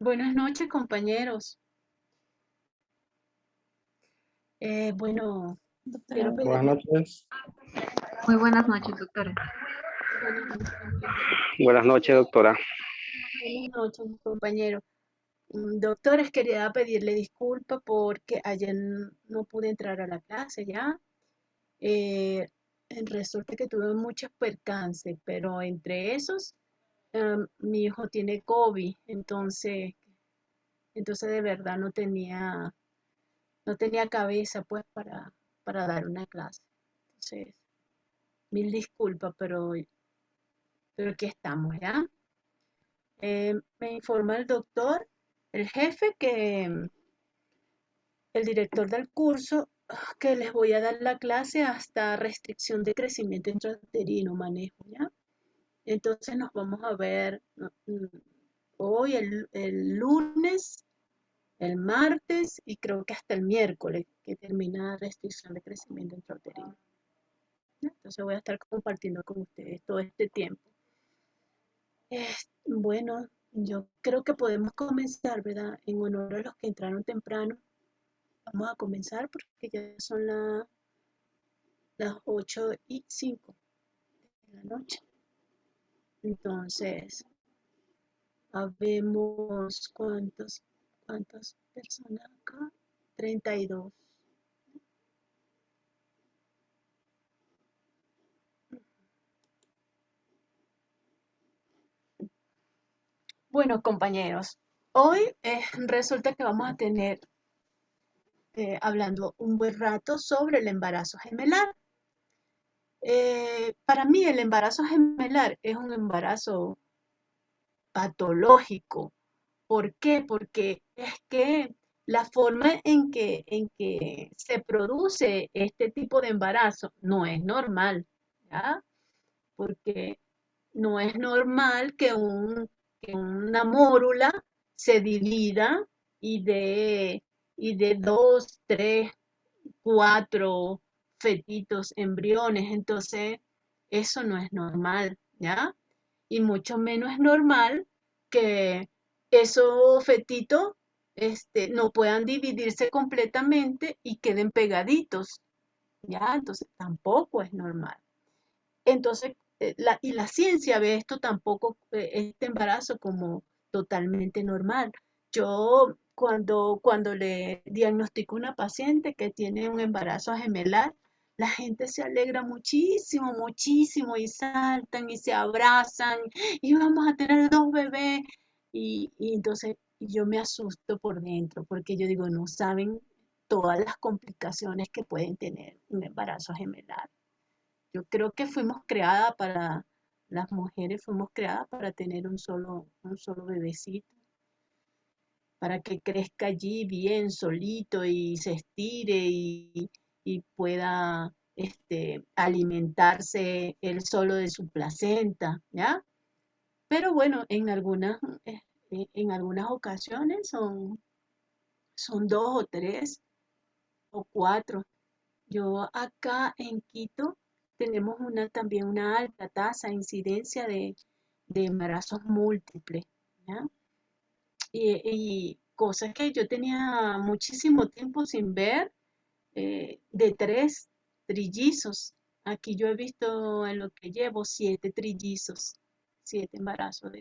Buenas noches, compañeros. Bueno, Doctora, quiero Buenas pedirle noches. muy buenas noches, doctora. buenas noches, Buenas noches, doctora. buenas noches, compañero. Doctores, quería pedirle disculpa porque ayer no pude entrar a la clase ya. Eh, Resulta que tuve muchos percances, pero entre esos, mi hijo tiene COVID, entonces de verdad no tenía cabeza pues para dar una clase. Entonces, mil disculpas, pero aquí estamos, ¿ya? Me informa el doctor, el jefe, que el director del curso, que les voy a dar la clase hasta restricción de crecimiento intrauterino, manejo, ¿ya? Entonces nos vamos a ver hoy, el lunes, el martes y creo que hasta el miércoles, que termina restricción de crecimiento intrauterino. ¿Ya? Entonces voy a estar compartiendo con ustedes todo este tiempo. Bueno, yo creo que podemos comenzar, ¿verdad? En honor a los que entraron temprano. Vamos a comenzar porque ya son las 8:05 de la noche. Entonces, habemos cuántas personas acá. 32. Bueno, compañeros, hoy resulta que vamos a tener hablando un buen rato sobre el embarazo gemelar. Para mí el embarazo gemelar es un embarazo patológico. ¿Por qué? Porque es que la forma en que se produce este tipo de embarazo no es normal, ¿ya? Porque no es normal que una mórula se divida y de dos, tres, cuatro fetitos, embriones. Entonces, eso no es normal, ¿ya? Y mucho menos es normal que esos fetitos no puedan dividirse completamente y queden pegaditos, ¿ya? Entonces, tampoco es normal. Entonces, la ciencia ve esto tampoco, este embarazo como totalmente normal. Yo cuando le diagnostico a una paciente que tiene un embarazo gemelar, la gente se alegra muchísimo, muchísimo y saltan y se abrazan y vamos a tener dos bebés. Y entonces yo me asusto por dentro porque yo digo, no saben todas las complicaciones que pueden tener un embarazo gemelar. Yo creo que las mujeres fuimos creadas para tener un solo bebecito, para que crezca allí bien solito y se estire y pueda alimentarse él solo de su placenta, ¿ya? Pero bueno, en algunas ocasiones son dos o tres o cuatro. Yo acá en Quito tenemos también una alta tasa de incidencia de embarazos múltiples, ¿ya? Y cosas que yo tenía muchísimo tiempo sin ver, de tres trillizos. Aquí yo he visto en lo que llevo 7 trillizos, 7 embarazos.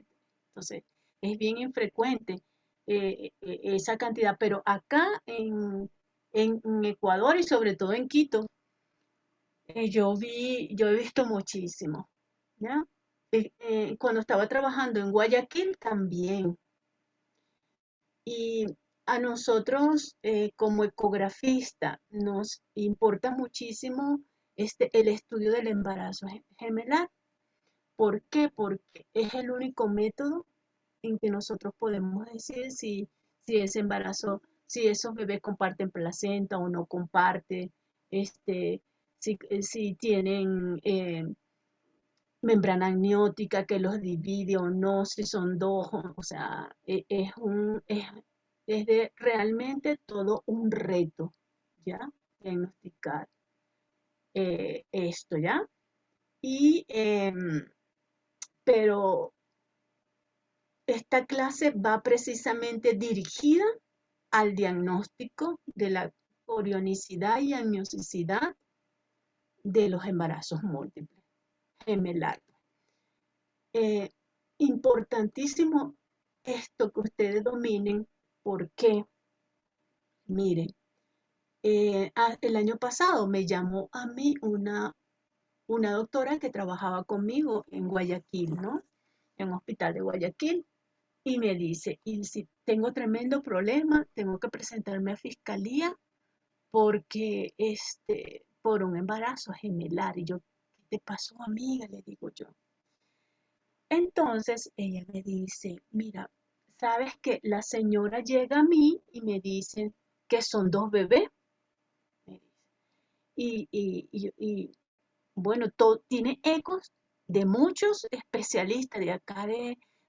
Entonces, es bien infrecuente esa cantidad, pero acá en Ecuador y sobre todo en Quito, yo he visto muchísimo, ¿ya? Cuando estaba trabajando en Guayaquil también. Y a nosotros, como ecografista, nos importa muchísimo el estudio del embarazo gemelar. ¿Por qué? Porque es el único método en que nosotros podemos decir si ese embarazo, si esos bebés comparten placenta o no comparten, este, si tienen membrana amniótica que los divide o no, si son dos, o sea, es de realmente todo un reto, ¿ya? Diagnosticar esto, ¿ya? Y, pero esta clase va precisamente dirigida al diagnóstico de la corionicidad y amniosicidad de los embarazos múltiples, gemelar. Importantísimo esto que ustedes dominen, porque, miren, el año pasado me llamó a mí una doctora que trabajaba conmigo en Guayaquil, ¿no? En un hospital de Guayaquil, y me dice, y si tengo tremendo problema, tengo que presentarme a fiscalía porque por un embarazo gemelar. Y yo, ¿qué te pasó, amiga? Le digo yo. Entonces ella me dice, mira, sabes que la señora llega a mí y me dice que son dos bebés. Y bueno, tiene ecos de muchos especialistas de acá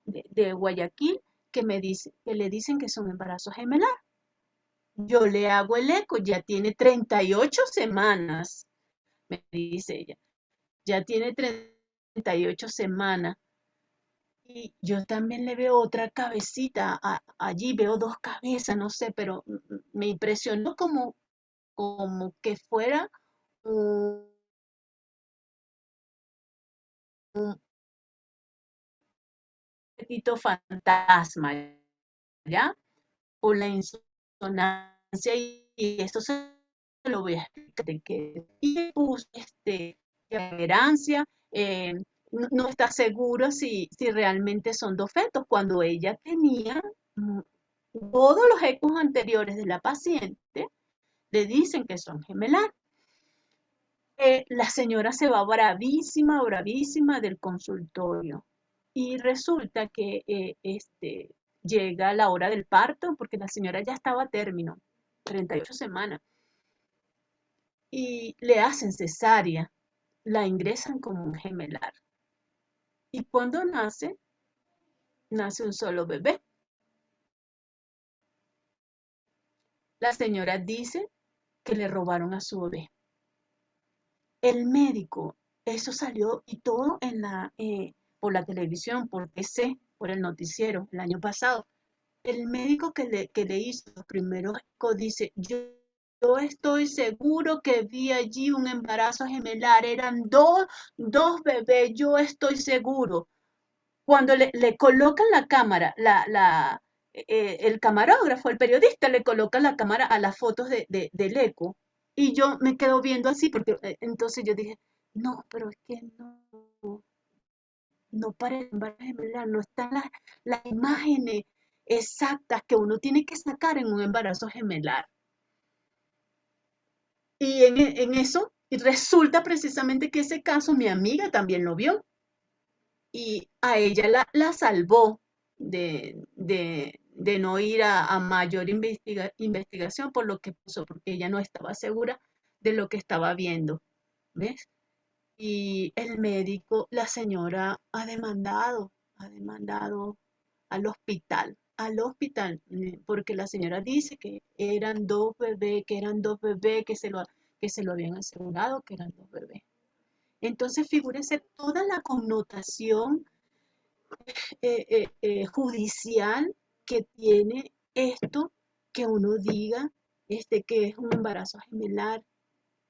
de Guayaquil que le dicen que son embarazos gemelar. Yo le hago el eco, ya tiene 38 semanas, me dice ella. Ya tiene 38 semanas. Y yo también le veo otra cabecita allí, veo dos cabezas, no sé, pero me impresionó como que fuera un, un petito fantasma, ¿ya? Por la insonancia y esto se lo voy a explicar de qué. Y puso perseverancia, no está seguro si realmente son dos fetos, cuando ella tenía todos los ecos anteriores de la paciente, le dicen que son gemelar. La señora se va bravísima, bravísima del consultorio y resulta que llega la hora del parto porque la señora ya estaba a término, 38 semanas, y le hacen cesárea, la ingresan como un gemelar. Y cuando nace un solo bebé. La señora dice que le robaron a su bebé. El médico, eso salió y todo por la televisión, por TC, por el noticiero el año pasado. El médico que le hizo los primeros ecos dice, yo estoy seguro que vi allí un embarazo gemelar, eran dos bebés, yo estoy seguro. Cuando le colocan la cámara, el camarógrafo, el periodista le coloca la cámara a las fotos del eco y yo me quedo viendo así porque entonces yo dije, no, pero es que no parece embarazo gemelar, no están las imágenes exactas que uno tiene que sacar en un embarazo gemelar. Y en eso, y resulta precisamente que ese caso mi amiga también lo vio y a ella la salvó de no ir a mayor investigación por lo que puso, porque ella no estaba segura de lo que estaba viendo, ¿ves? Y el médico, la señora ha demandado al hospital, porque la señora dice que eran dos bebés, que se lo habían asegurado que eran dos bebés. Entonces, figúrese toda la connotación judicial que tiene esto, que uno diga que es un embarazo gemelar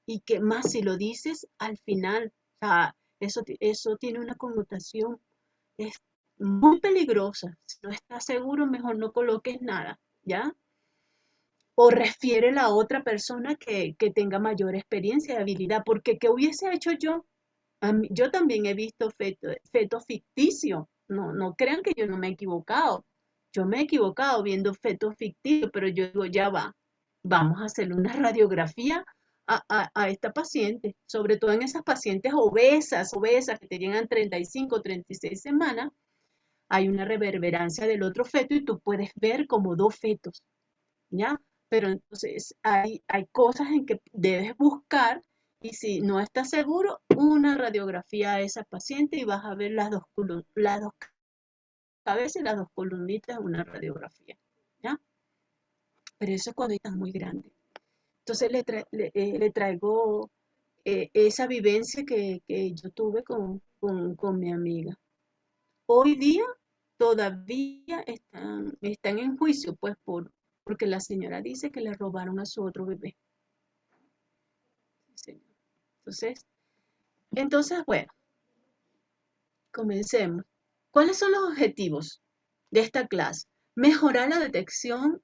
y que más si lo dices al final, o sea, eso tiene una connotación es muy peligrosa. Si no estás seguro, mejor no coloques nada, ¿ya? O refiere a otra persona que tenga mayor experiencia y habilidad, porque ¿qué hubiese hecho yo? Yo también he visto fetos ficticios. No crean que yo no me he equivocado. Yo me he equivocado viendo fetos ficticios, pero yo digo, ya va. Vamos a hacerle una radiografía a esta paciente, sobre todo en esas pacientes obesas que te llegan 35, 36 semanas, hay una reverberancia del otro feto y tú puedes ver como dos fetos, ¿ya? Pero entonces hay cosas en que debes buscar y si no estás seguro, una radiografía a esa paciente y vas a ver las dos cabezas y las dos columnitas en una radiografía, ¿ya? Pero eso es cuando estás muy grande. Entonces le traigo esa vivencia que yo tuve con mi amiga. Hoy día todavía están en juicio, pues porque la señora dice que le robaron a su otro bebé. Sí. Entonces, bueno, comencemos. ¿Cuáles son los objetivos de esta clase? Mejorar la detección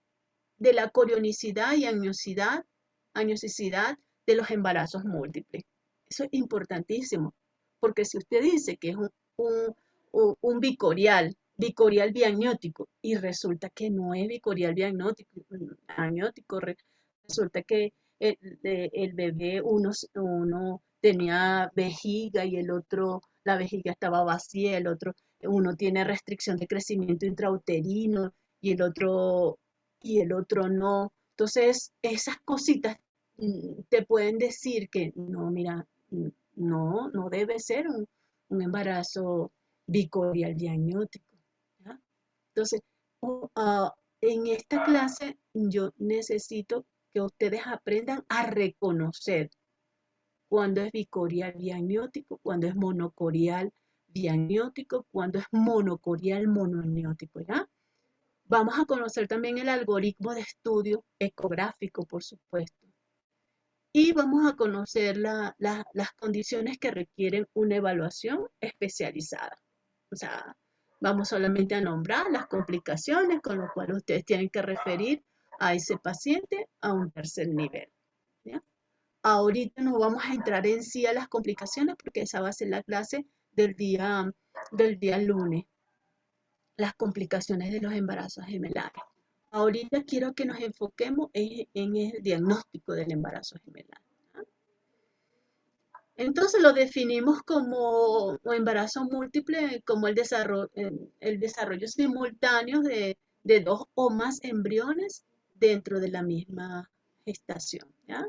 de la corionicidad y agnosicidad de los embarazos múltiples. Eso es importantísimo, porque si usted dice que es un bicorial biamniótico y resulta que no es bicorial biamniótico, resulta que el bebé uno tenía vejiga y el otro, la vejiga estaba vacía, uno tiene restricción de crecimiento intrauterino y el otro no. Entonces, esas cositas te pueden decir que no, mira, no debe ser un embarazo bicorial diagnóstico. ¿Ya? Entonces, en esta clase yo necesito que ustedes aprendan a reconocer cuando es bicorial diagnóstico, cuando es monocorial diagnóstico, cuando es monocorial mononiótico, ¿ya? Vamos a conocer también el algoritmo de estudio ecográfico, por supuesto. Y vamos a conocer las condiciones que requieren una evaluación especializada. O sea, vamos solamente a nombrar las complicaciones con las cuales ustedes tienen que referir a ese paciente a un tercer nivel. ¿Ya? Ahorita no vamos a entrar en sí a las complicaciones porque esa va a ser la clase del día lunes. Las complicaciones de los embarazos gemelares. Ahorita quiero que nos enfoquemos en el diagnóstico del embarazo gemelar. ¿Ah? Entonces lo definimos como embarazo múltiple, como el desarrollo simultáneo de dos o más embriones dentro de la misma gestación. ¿Ya?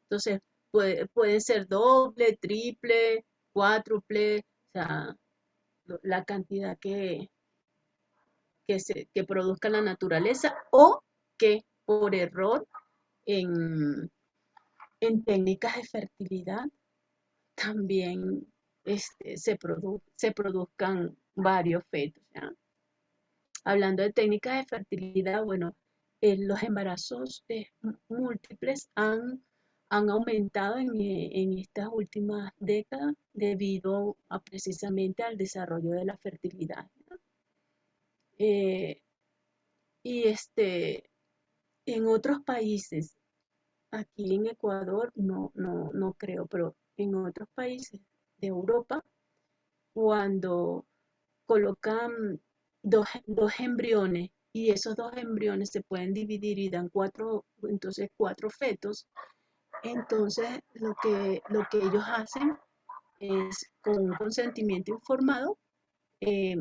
Entonces pueden ser doble, triple, cuádruple, o sea, la cantidad que produzca la naturaleza o que por error en técnicas de fertilidad también se produzcan varios fetos. ¿Ya? Hablando de técnicas de fertilidad, bueno, los embarazos múltiples han aumentado en estas últimas décadas debido precisamente al desarrollo de la fertilidad. ¿Ya? Y en otros países, aquí en Ecuador no creo, pero en otros países de Europa, cuando colocan dos embriones y esos dos embriones se pueden dividir y dan cuatro fetos, entonces lo que ellos hacen es, con un consentimiento informado, eh,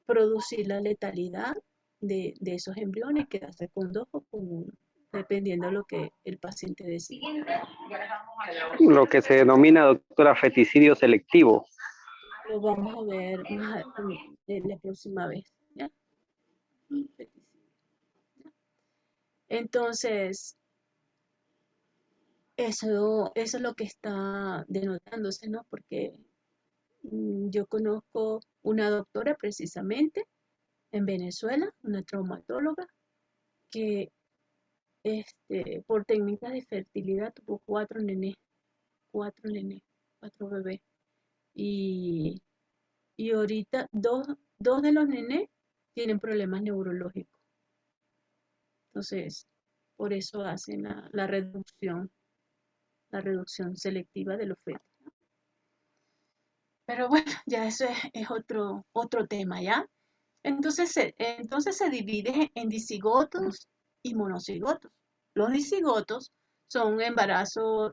producir la letalidad de esos embriones, quedarse con dos o con uno, dependiendo de lo que el paciente decida. Lo que se denomina, doctora, feticidio selectivo. Lo vamos a ver la próxima vez. ¿Ya? Entonces, eso es lo que está denotándose, ¿no? Porque yo conozco una doctora precisamente en Venezuela, una traumatóloga, que por técnicas de fertilidad tuvo cuatro nenes, cuatro bebés. Y, y ahorita dos de los nenes tienen problemas neurológicos. Entonces, por eso hacen la reducción selectiva de los fetos. Pero bueno, ya eso es otro tema, ¿ya? Entonces se divide en dicigotos y monocigotos. Los dicigotos son embarazos,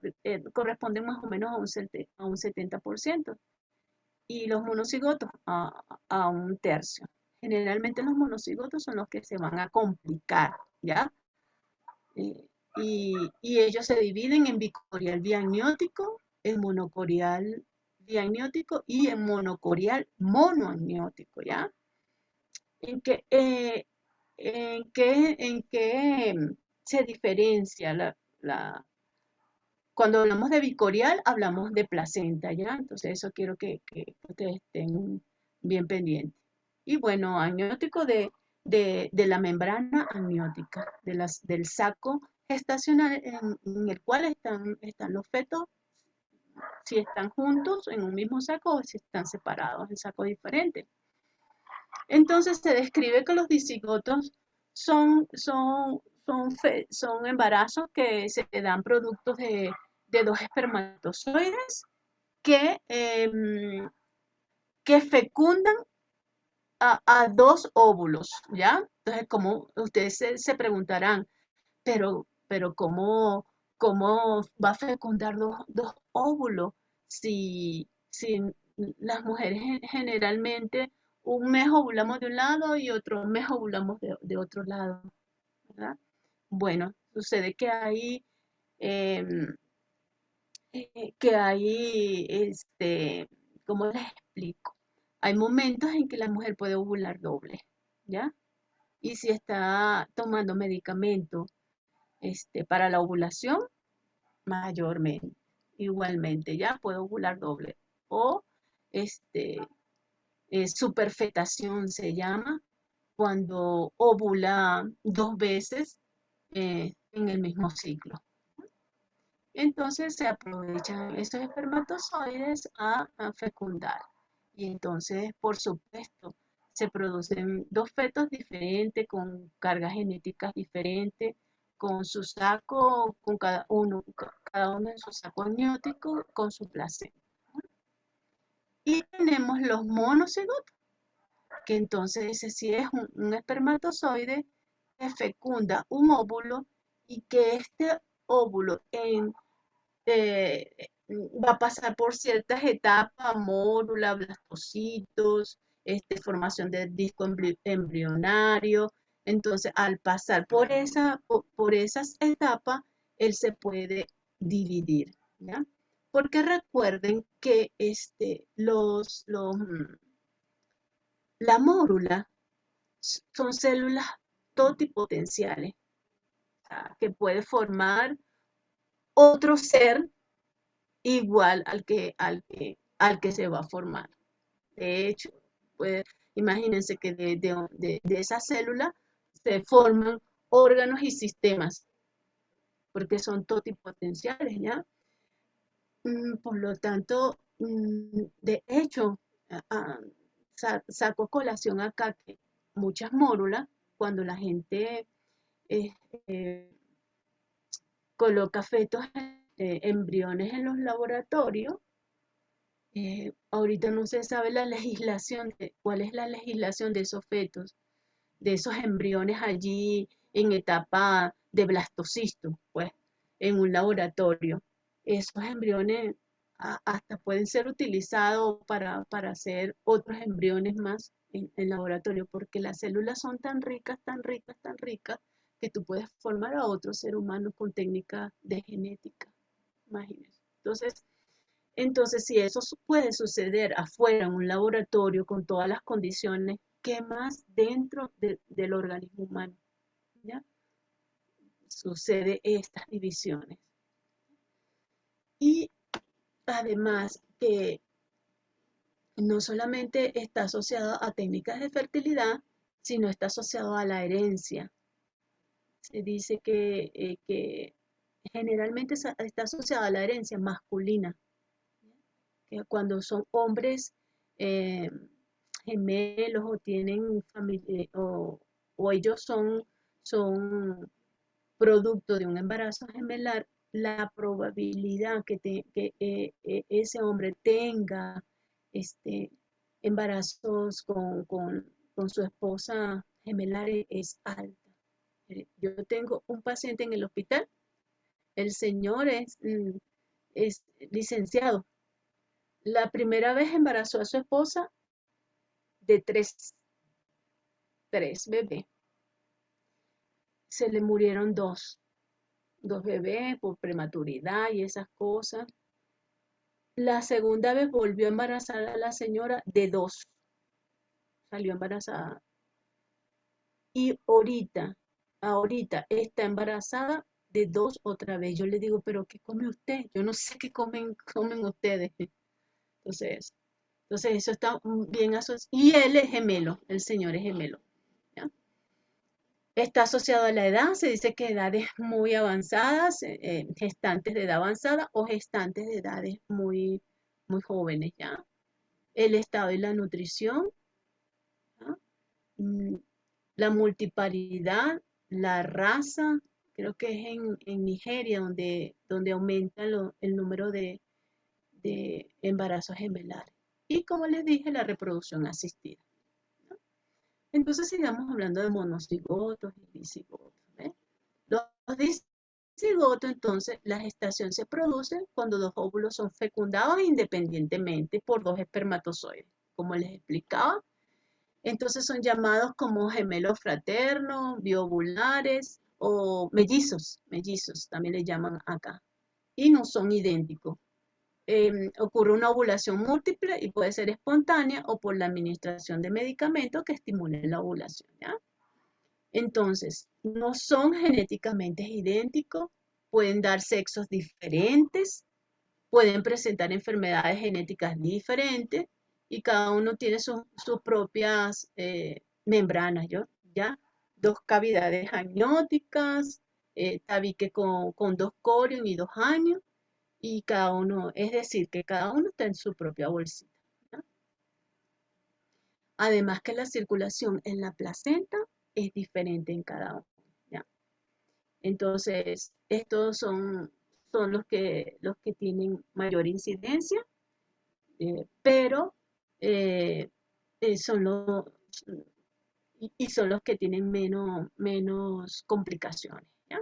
corresponden más o menos a un 70%, y los monocigotos a un tercio. Generalmente los monocigotos son los que se van a complicar, ¿ya? Y ellos se dividen en bicorial biamniótico, en monocorial diamniótico y en monocorial monoamniótico, ¿ya? ¿En qué se diferencia cuando hablamos de bicorial, hablamos de placenta, ¿ya? Entonces eso quiero que ustedes estén bien pendientes. Y bueno, amniótico de la membrana amniótica, del saco gestacional en el cual están los fetos, si están juntos en un mismo saco o si están separados en sacos diferentes. Entonces se describe que los dicigotos son embarazos que se dan productos de dos espermatozoides que, que fecundan a dos óvulos, ¿ya? Entonces, como ustedes se preguntarán, pero ¿cómo va a fecundar dos óvulos si las mujeres generalmente un mes ovulamos de un lado y otro mes ovulamos de otro lado, ¿verdad? Bueno, sucede em, que hay, ¿cómo les explico? Hay momentos en que la mujer puede ovular doble, ¿ya? Y si está tomando medicamento, para la ovulación, mayormente, igualmente, ya puede ovular doble. O, este, superfetación se llama, cuando ovula dos veces en el mismo ciclo. Entonces se aprovechan esos espermatozoides a fecundar. Y entonces, por supuesto, se producen dos fetos diferentes, con cargas genéticas diferentes, con su saco, con cada uno en su saco amniótico, con su placenta. Y tenemos los monocigotos, que entonces ese sí es un espermatozoide que fecunda un óvulo y que este óvulo eh, va a pasar por ciertas etapas, mórula, blastocitos, formación del disco embrionario. Entonces, al pasar por esas etapas, él se puede dividir, ¿ya? Porque recuerden que la mórula son células totipotenciales, o sea, que puede formar otro ser igual al que se va a formar. De hecho, pues, imagínense que de esa célula se forman órganos y sistemas, porque son totipotenciales, ¿ya? Por lo tanto, de hecho, saco colación acá que muchas mórulas, cuando la gente eh, eh, coloca fetos, embriones en los laboratorios, ahorita no se sabe cuál es la legislación de esos fetos, de esos embriones allí en etapa de blastocisto, pues, en un laboratorio. Esos embriones hasta pueden ser utilizados para hacer otros embriones más en laboratorio, porque las células son tan ricas, tan ricas, tan ricas, que tú puedes formar a otro ser humano con técnicas de genética. Imagínense. Entonces, si eso puede suceder afuera en un laboratorio con todas las condiciones, ¿qué más dentro del organismo humano? ¿Ya? Sucede estas divisiones. Y además que no solamente está asociado a técnicas de fertilidad, sino está asociado a la herencia. Se dice que generalmente está asociado a la herencia masculina, que cuando son hombres eh, gemelos o tienen familia o ellos son producto de un embarazo gemelar, la probabilidad que ese hombre tenga embarazos con su esposa gemelar es alta. Yo tengo un paciente en el hospital, el señor es licenciado. La primera vez embarazó a su esposa de tres bebés. Se le murieron dos bebés por prematuridad y esas cosas. La segunda vez volvió a embarazar a la señora de dos. Salió embarazada. Y ahorita está embarazada de dos otra vez. Yo le digo, ¿pero qué come usted? Yo no sé qué comen ustedes. Entonces, Entonces eso está bien asociado. Y él es gemelo, el señor es gemelo. ¿Ya? Está asociado a la edad, se dice que edades muy avanzadas, gestantes de edad avanzada o gestantes de edades muy jóvenes, ¿ya? El estado y la nutrición, ¿ya? Mm, la multiparidad, la raza, creo que es en Nigeria donde aumenta el número de embarazos gemelares. Y como les dije, la reproducción asistida. Entonces sigamos hablando de monocigotos y dicigotos. ¿Ve? Los dicigotos, entonces, la gestación se produce cuando dos óvulos son fecundados independientemente por dos espermatozoides. Como les explicaba, entonces son llamados como gemelos fraternos, biovulares o mellizos también le llaman acá. Y no son idénticos. Ocurre una ovulación múltiple y puede ser espontánea o por la administración de medicamentos que estimulen la ovulación, ¿ya? Entonces, no son genéticamente idénticos, pueden dar sexos diferentes, pueden presentar enfermedades genéticas diferentes y cada uno tiene sus propias membranas, ¿ya? Dos cavidades amnióticas, tabique con dos corios y dos años, y cada uno, es decir, que cada uno está en su propia bolsita, ¿ya? Además que la circulación en la placenta es diferente en cada uno, ¿ya? Entonces, estos son los que tienen mayor incidencia, pero eh, son y son los que tienen menos complicaciones, ¿ya?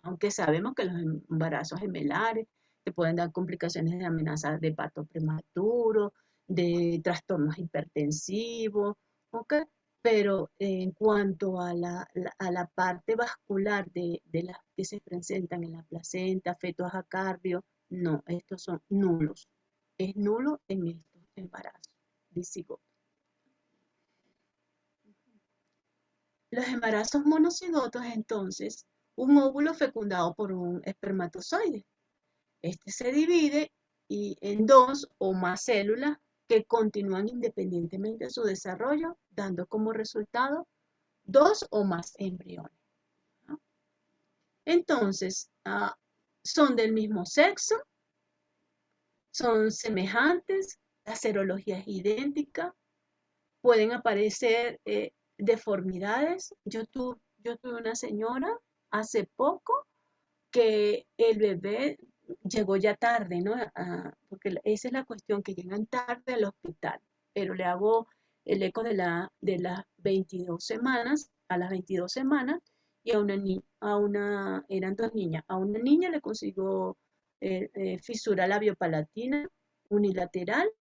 Aunque sabemos que los embarazos gemelares te pueden dar complicaciones de amenazas de parto prematuro, de trastornos hipertensivos, ¿ok? Pero en cuanto a la parte vascular de las que se presentan en la placenta, fetos a cardio, no, estos son nulos. Es nulo en estos embarazos dicigotos. Los embarazos monocigotos, entonces, un óvulo fecundado por un espermatozoide. Este se divide en dos o más células que continúan independientemente de su desarrollo, dando como resultado dos o más embriones, ¿no? Entonces, son del mismo sexo, son semejantes, la serología es idéntica, pueden aparecer deformidades. Yo tuve una señora hace poco que el bebé llegó ya tarde, ¿no? Porque esa es la cuestión, que llegan tarde al hospital, pero le hago el eco de las 22 semanas, a las 22 semanas, y eran dos niñas, a una niña le consiguió fisura labiopalatina unilateral,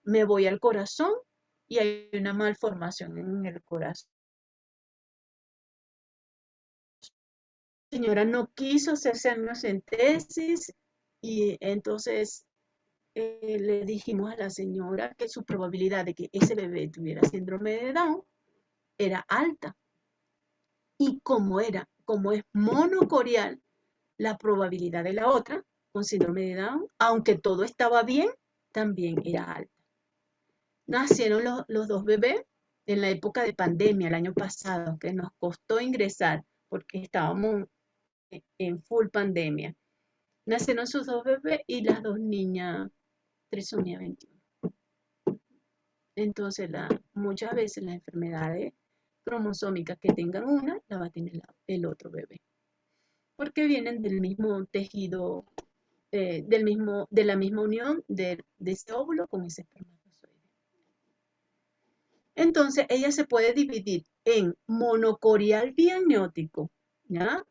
me voy al corazón y hay una malformación en el corazón. La señora no quiso hacerse amniocentesis y entonces le dijimos a la señora que su probabilidad de que ese bebé tuviera síndrome de Down era alta. Y como es monocorial, la probabilidad de la otra con síndrome de Down, aunque todo estaba bien, también era alta. Nacieron los dos bebés en la época de pandemia, el año pasado, que nos costó ingresar porque estábamos en full pandemia. Nacieron sus dos bebés y las dos niñas trisomía 21. Entonces, muchas veces las enfermedades cromosómicas que tengan una, la va a tener el otro bebé. Porque vienen del mismo tejido, de la misma unión de ese óvulo con ese espermatozoide. Entonces, ella se puede dividir en monocorial biamniótico, ¿ya?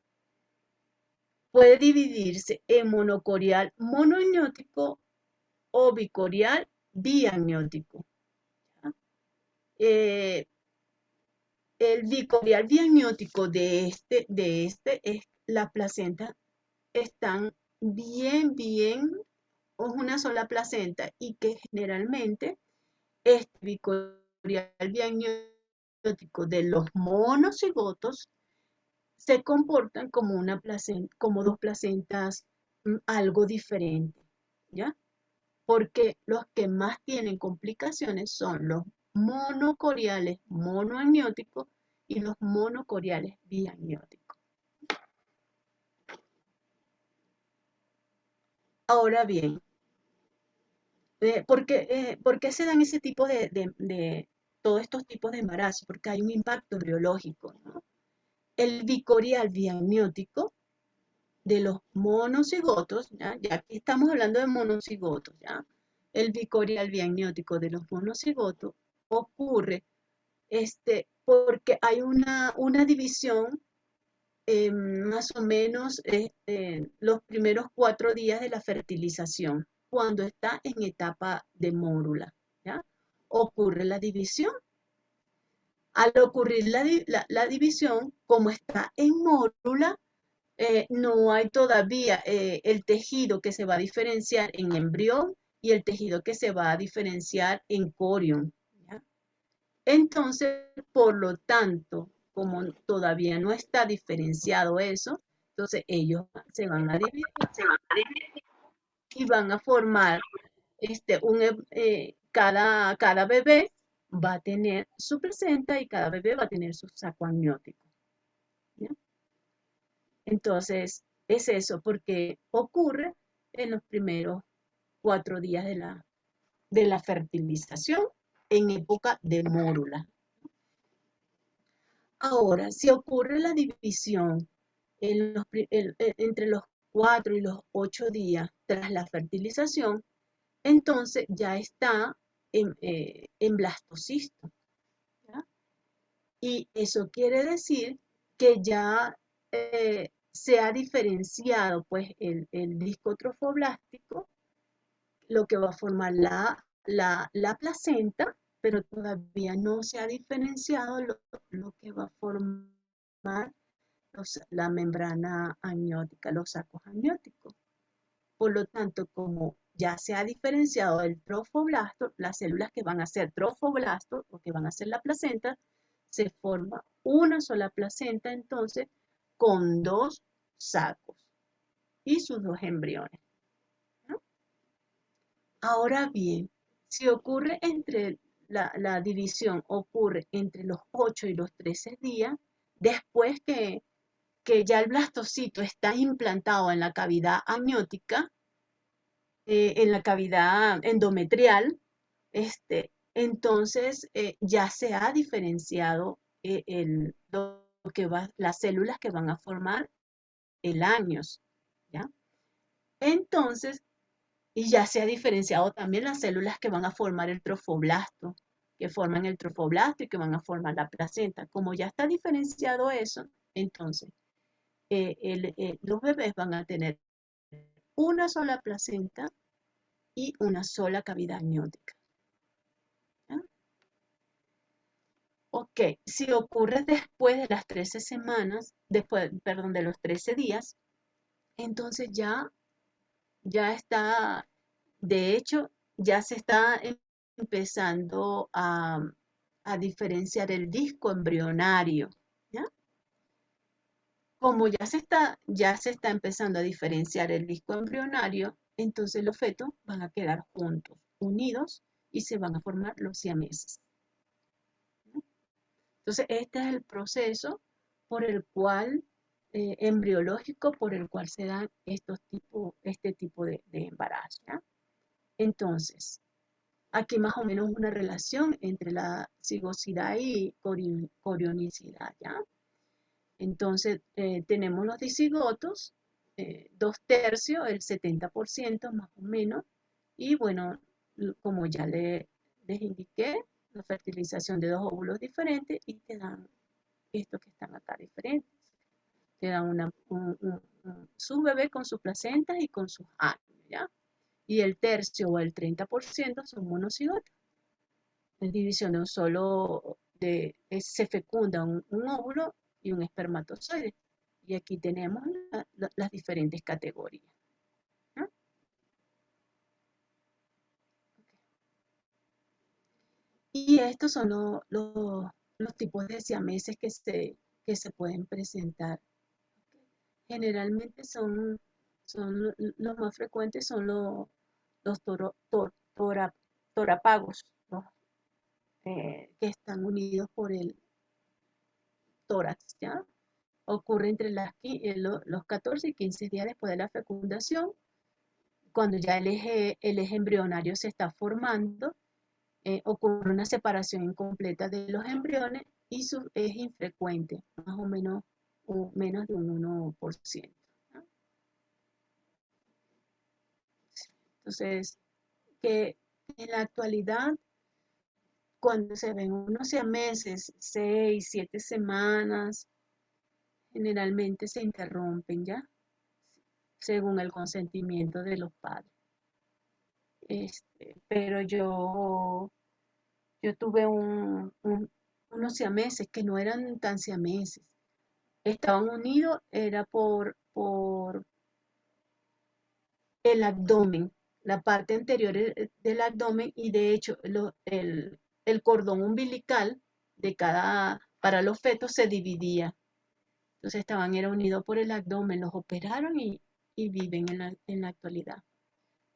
Puede dividirse en monocorial monoamniótico o bicorial biamniótico. El bicorial biamniótico de este es la placenta están bien, o es una sola placenta y que generalmente este bicorial biamniótico de los monocigotos se comportan como como dos placentas algo diferentes, ¿ya? porque los que más tienen complicaciones son los monocoriales monoamnióticos y los monocoriales biamnióticos. Ahora bien, ¿por qué se dan ese tipo todos estos tipos de embarazo? Porque hay un impacto biológico, ¿no? El bicorial biamniótico de los monocigotos, ya aquí estamos hablando de monocigotos, ¿ya? El bicorial biamniótico de los monocigotos ocurre porque hay una división más o menos los primeros 4 días de la fertilización, cuando está en etapa de mórula, ¿ya? Ocurre la división. Al ocurrir la división, como está en mórula, no hay todavía el tejido que se va a diferenciar en embrión y el tejido que se va a diferenciar en corión, ¿ya? Entonces, por lo tanto, como todavía no está diferenciado eso, entonces ellos se van a dividir y van a formar cada bebé va a tener su placenta y cada bebé va a tener su saco amniótico, ¿ya? Entonces, es eso, porque ocurre en los primeros 4 días de la fertilización en época de mórula. Ahora, si ocurre la división entre los 4 y los 8 días tras la fertilización, entonces ya está en blastocisto, ¿ya? Y eso quiere decir que ya se ha diferenciado pues el disco trofoblástico, lo que va a formar la placenta, pero todavía no se ha diferenciado lo que va a formar la membrana amniótica, los sacos amnióticos. Por lo tanto, como ya se ha diferenciado el trofoblasto, las células que van a ser trofoblastos o que van a ser la placenta, se forma una sola placenta entonces con 2 sacos y sus 2 embriones, ¿no? Ahora bien, si ocurre la división ocurre entre los 8 y los 13 días, después que ya el blastocito está implantado en la cavidad amniótica, en la cavidad endometrial, entonces ya se ha diferenciado las células que van a formar el años, ¿ya? Entonces, y ya se ha diferenciado también las células que van a formar el trofoblasto, que forman el trofoblasto y que van a formar la placenta. Como ya está diferenciado eso, entonces los bebés van a tener una sola placenta y una sola cavidad amniótica, ¿ya? Ok, si ocurre después de las 13 semanas, perdón, de los 13 días, entonces ya está, de hecho, ya se está empezando a diferenciar el disco embrionario, ¿ya? Como ya se está empezando a diferenciar el disco embrionario, entonces los fetos van a quedar juntos, unidos, y se van a formar los siameses, ¿no? Entonces, este es el proceso por el cual, embriológico, por el cual se dan este tipo de embarazo, ¿ya? Entonces, aquí más o menos una relación entre la cigosidad y corionicidad, ¿ya? Entonces, tenemos los dicigotos, 2/3, el 70% más o menos, y bueno, como ya les indiqué, la fertilización de 2 óvulos diferentes y te dan estos que están acá diferentes. Te dan su bebé con sus placentas y con sus años, ¿ya? Y el tercio o el 30% son monocigotas. Es división de un solo, se fecunda un óvulo y un espermatozoide. Y aquí tenemos las diferentes categorías, ¿no? Y estos son los tipos de siameses que se pueden presentar. Generalmente son los más frecuentes son los torápagos, que están unidos por el tórax, ¿ya? Ocurre entre los 14 y 15 días después de la fecundación, cuando ya el eje embrionario se está formando, ocurre una separación incompleta de los embriones y es infrecuente, más o menos menos de un 1%. ¿No? Entonces, que en la actualidad, cuando se ven unos siameses, 6, 7 semanas, generalmente se interrumpen ya, según el consentimiento de los padres. Pero yo tuve unos siameses que no eran tan siameses. Estaban unidos, era por el abdomen, la parte anterior del abdomen, y de hecho el cordón umbilical para los fetos se dividía. Entonces era unidos por el abdomen, los operaron y viven en la actualidad.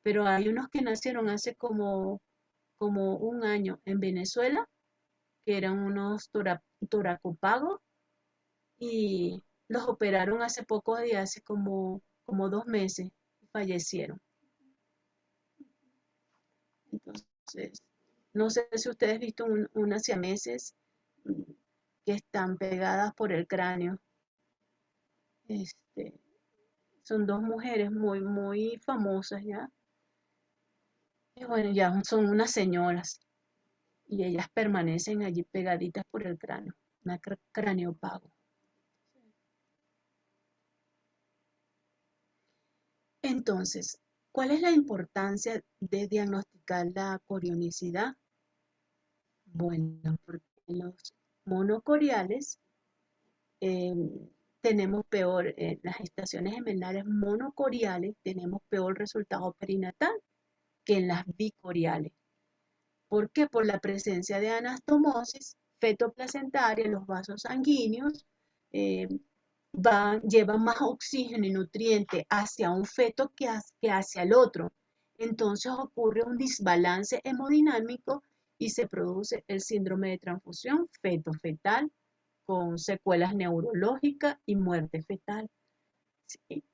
Pero hay unos que nacieron hace como un año en Venezuela, que eran unos toracopagos, y los operaron hace pocos días, hace como 2 meses, y fallecieron. Entonces, no sé si ustedes han visto unas siameses que están pegadas por el cráneo. Son dos mujeres muy, muy famosas ya. Y bueno, ya son unas señoras. Y ellas permanecen allí pegaditas por el cráneo. Un craneopago. Entonces, ¿cuál es la importancia de diagnosticar la corionicidad? Bueno, porque en los monocoriales tenemos peor, en las gestaciones gemelares monocoriales tenemos peor resultado perinatal que en las bicoriales. ¿Por qué? Por la presencia de anastomosis fetoplacentaria, los vasos sanguíneos llevan más oxígeno y nutriente hacia un feto que hacia el otro. Entonces ocurre un desbalance hemodinámico y se produce el síndrome de transfusión feto-fetal con secuelas neurológicas y muerte fetal.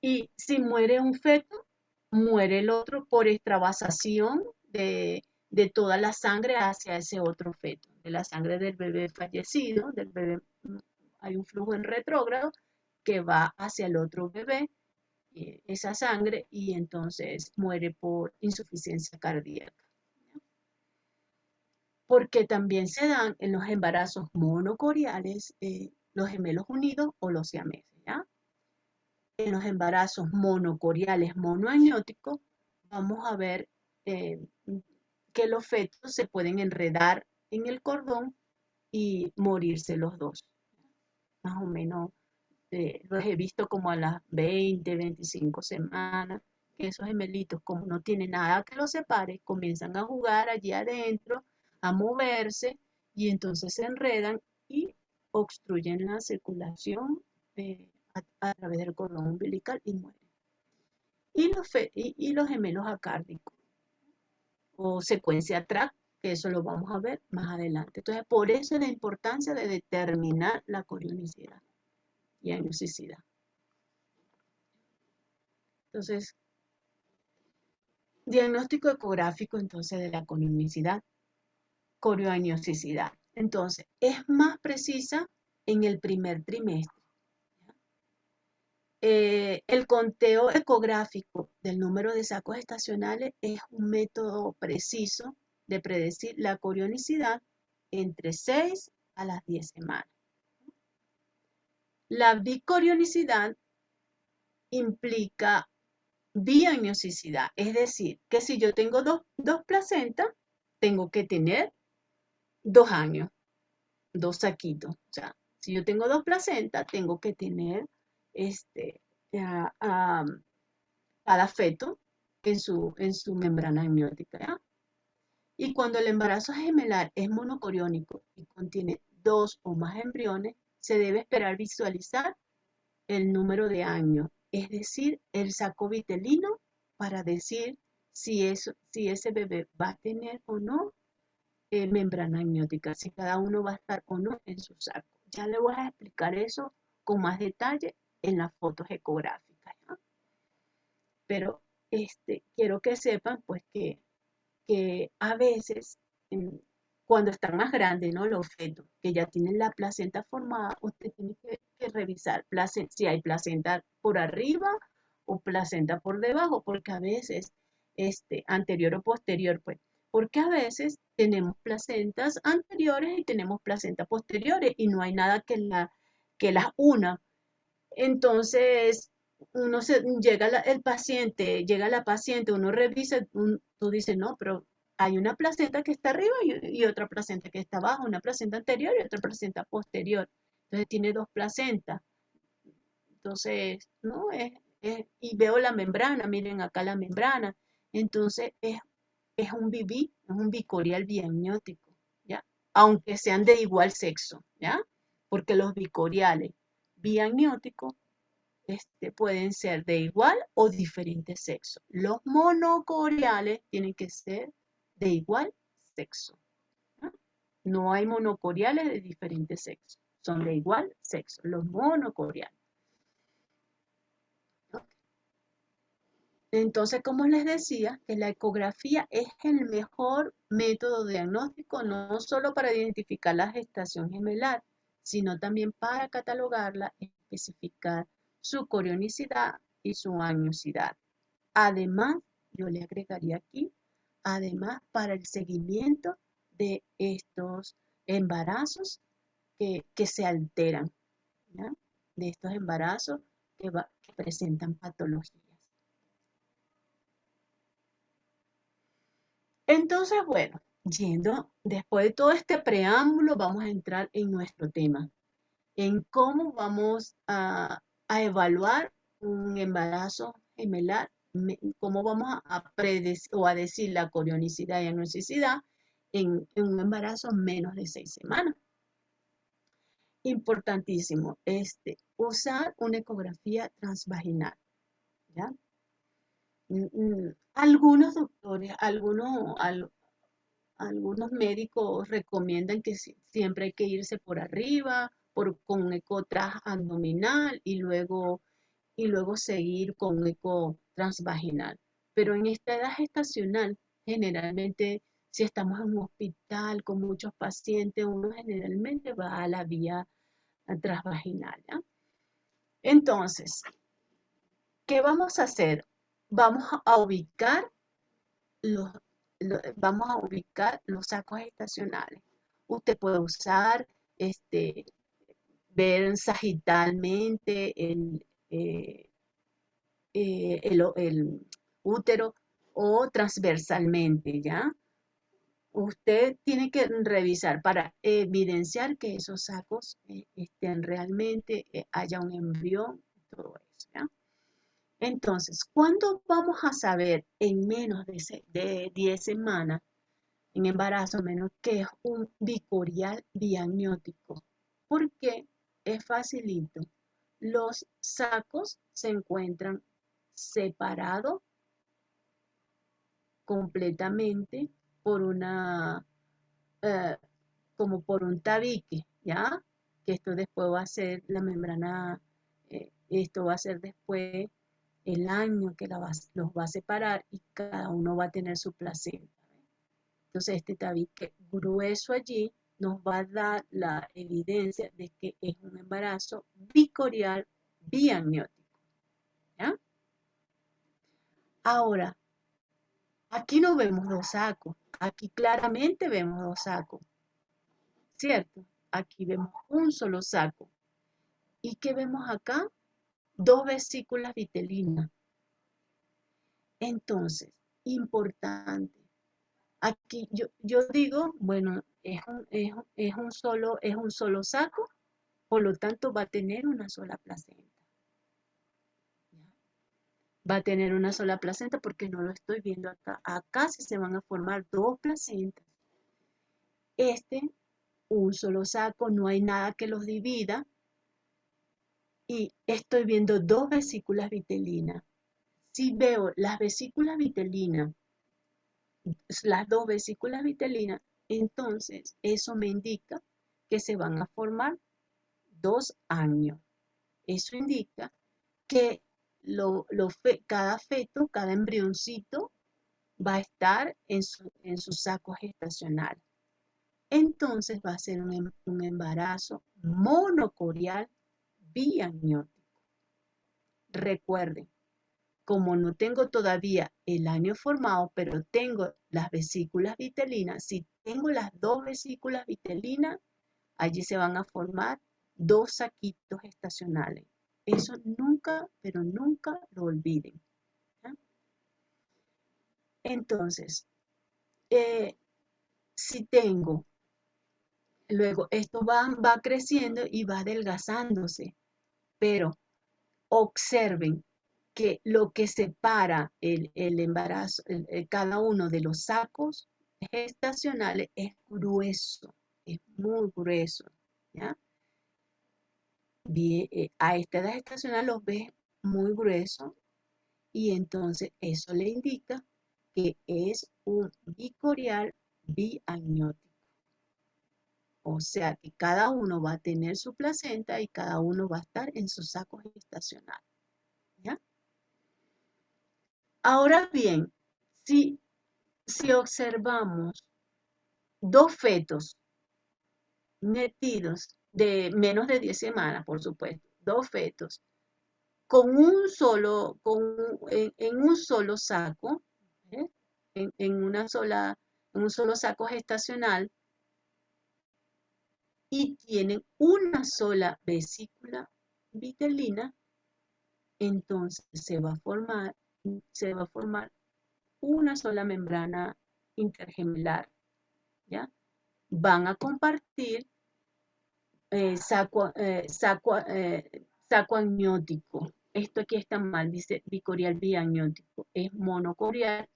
Y si muere un feto, muere el otro por extravasación de toda la sangre hacia ese otro feto, de la sangre del bebé fallecido, hay un flujo en retrógrado que va hacia el otro bebé, esa sangre, y entonces muere por insuficiencia cardíaca. Porque también se dan en los embarazos monocoriales los gemelos unidos o los siameses, ¿ya? En los embarazos monocoriales monoamnióticos vamos a ver que los fetos se pueden enredar en el cordón y morirse los dos. Más o menos los he visto como a las 20, 25 semanas, que esos gemelitos, como no tienen nada que los separe, comienzan a jugar allí adentro, a moverse, y entonces se enredan y obstruyen la circulación a través del cordón umbilical y mueren. Y los gemelos acárdicos o secuencia TRAC, que eso lo vamos a ver más adelante. Entonces, por eso es la importancia de determinar la corionicidad y agnosicidad. Entonces, diagnóstico ecográfico entonces de la corionicidad, corioagnosicidad. Entonces, es más precisa en el primer trimestre. El conteo ecográfico del número de sacos estacionales es un método preciso de predecir la corionicidad entre 6 a las 10 semanas. La bicorionicidad implica biagnosicidad, es decir, que si yo tengo dos placentas, tengo que tener 2 años, 2 saquitos. O sea, si yo tengo 2 placentas, tengo que tener cada feto en su membrana amniótica, ¿ya? Y cuando el embarazo gemelar es monocoriónico y contiene 2 o más embriones, se debe esperar visualizar el número de años, es decir, el saco vitelino, para decir si ese bebé va a tener o no membrana amniótica, si cada uno va a estar o no en su saco. Ya le voy a explicar eso con más detalle en las fotos ecográficas, ¿no? Pero quiero que sepan pues que a veces cuando están más grandes, ¿no? Los fetos que ya tienen la placenta formada, usted tiene que revisar si hay placenta por arriba o placenta por debajo, porque a veces, anterior o posterior, pues, porque a veces tenemos placentas anteriores y tenemos placentas posteriores y no hay nada que las una. Entonces, llega la paciente, uno revisa, tú dices, no, pero hay una placenta que está arriba y otra placenta que está abajo, una placenta anterior y otra placenta posterior. Entonces tiene dos placentas. Entonces, ¿no? Y veo la membrana, miren acá la membrana. Entonces es es un bicorial biamniótico, ¿ya? Aunque sean de igual sexo, ¿ya? Porque los bicoriales biamnióticos pueden ser de igual o diferente sexo. Los monocoriales tienen que ser de igual sexo. ¿No? No hay monocoriales de diferente sexo. Son de igual sexo, los monocoriales. ¿No? Entonces, como les decía, que la ecografía es el mejor método diagnóstico, no solo para identificar la gestación gemelar, sino también para catalogarla, especificar su corionicidad y su añosidad. Además, yo le agregaría aquí, además para el seguimiento de estos embarazos que se alteran, ¿ya? De estos embarazos que presentan patologías. Entonces, bueno, después de todo este preámbulo, vamos a entrar en nuestro tema, en cómo vamos a evaluar un embarazo gemelar, cómo vamos a predecir o a decir la corionicidad y anuncicidad en un embarazo menos de 6 semanas. Importantísimo, usar una ecografía transvaginal, ¿ya? Algunos doctores, algunos médicos recomiendan que siempre hay que irse por arriba, con eco transabdominal y luego seguir con eco transvaginal. Pero en esta edad gestacional, generalmente, si estamos en un hospital con muchos pacientes, uno generalmente va a la vía transvaginal, ¿ya? Entonces, ¿qué vamos a hacer? Vamos a ubicar los, vamos a ubicar los sacos estacionales. Usted puede usar, ver sagitalmente el útero o transversalmente, ¿ya? Usted tiene que revisar para evidenciar que esos sacos estén realmente, haya un embrión, todo eso, ¿ya? Entonces, ¿cuándo vamos a saber en menos de 10 semanas, en embarazo menos, que es un bicorial biamniótico? Porque es facilito. Los sacos se encuentran separados completamente por eh, como por un tabique, ¿ya? Que esto después va a ser la membrana, esto va a ser después el año que los va a separar y cada uno va a tener su placenta. Entonces este tabique grueso allí nos va a dar la evidencia de que es un embarazo bicorial biamniótico, ¿ya? Ahora, aquí no vemos dos sacos, aquí claramente vemos dos sacos, ¿cierto? Aquí vemos un solo saco. ¿Y qué vemos acá? Dos vesículas vitelinas. Entonces, importante. Aquí yo digo, bueno, es un solo saco, por lo tanto va a tener una sola placenta. Va a tener una sola placenta porque no lo estoy viendo acá. Acá sí se van a formar dos placentas. Un solo saco, no hay nada que los divida. Y estoy viendo dos vesículas vitelinas. Si veo las vesículas vitelinas las dos vesículas vitelinas, entonces eso me indica que se van a formar 2 años. Eso indica que cada feto, cada embrioncito va a estar en su saco gestacional. Entonces va a ser un embarazo monocorial biamniótico. Recuerden, como no tengo todavía el año formado, pero tengo las vesículas vitelinas, si tengo las dos vesículas vitelinas, allí se van a formar 2 saquitos gestacionales. Eso nunca, pero nunca lo olviden. ¿Ya? Entonces, si tengo, luego esto va creciendo y va adelgazándose, pero observen que lo que separa el embarazo, cada uno de los sacos gestacionales es grueso, es muy grueso. ¿Ya? Bien, a esta edad gestacional los ves muy grueso y entonces eso le indica que es un bicorial biamniótico. O sea que cada uno va a tener su placenta y cada uno va a estar en su saco gestacional. ¿Ya? Ahora bien, si observamos dos fetos metidos de menos de 10 semanas, por supuesto, dos fetos, con en un solo saco, ¿eh? en un solo saco gestacional, y tienen una sola vesícula vitelina, entonces se va a formar una sola membrana intergemelar, ¿ya? Van a compartir saco amniótico. Esto aquí está mal, dice bicorial biamniótico. Es monocorial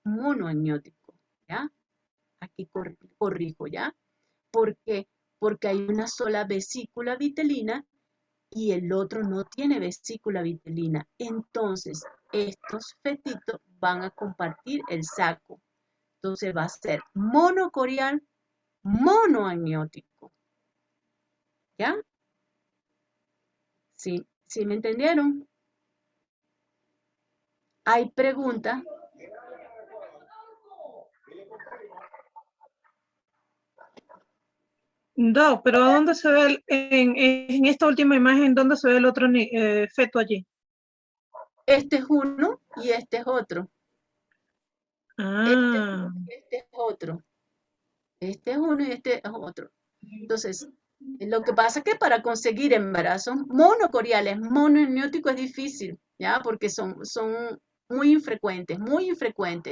monoamniótico, ¿ya? Aquí corrijo, ¿ya? ¿Por qué? Porque hay una sola vesícula vitelina y el otro no tiene vesícula vitelina. Entonces, estos fetitos van a compartir el saco. Entonces va a ser monocorial monoamniótico. ¿Ya? ¿Sí? ¿Sí me entendieron? ¿Hay preguntas? No, pero ¿dónde se ve en esta última imagen, dónde se ve el otro feto allí? Este es uno y este es otro. Ah. Este es otro. Este es uno y este es otro. Entonces, lo que pasa es que para conseguir embarazos monocoriales, monoamnióticos es difícil, ¿ya? Porque son muy infrecuentes,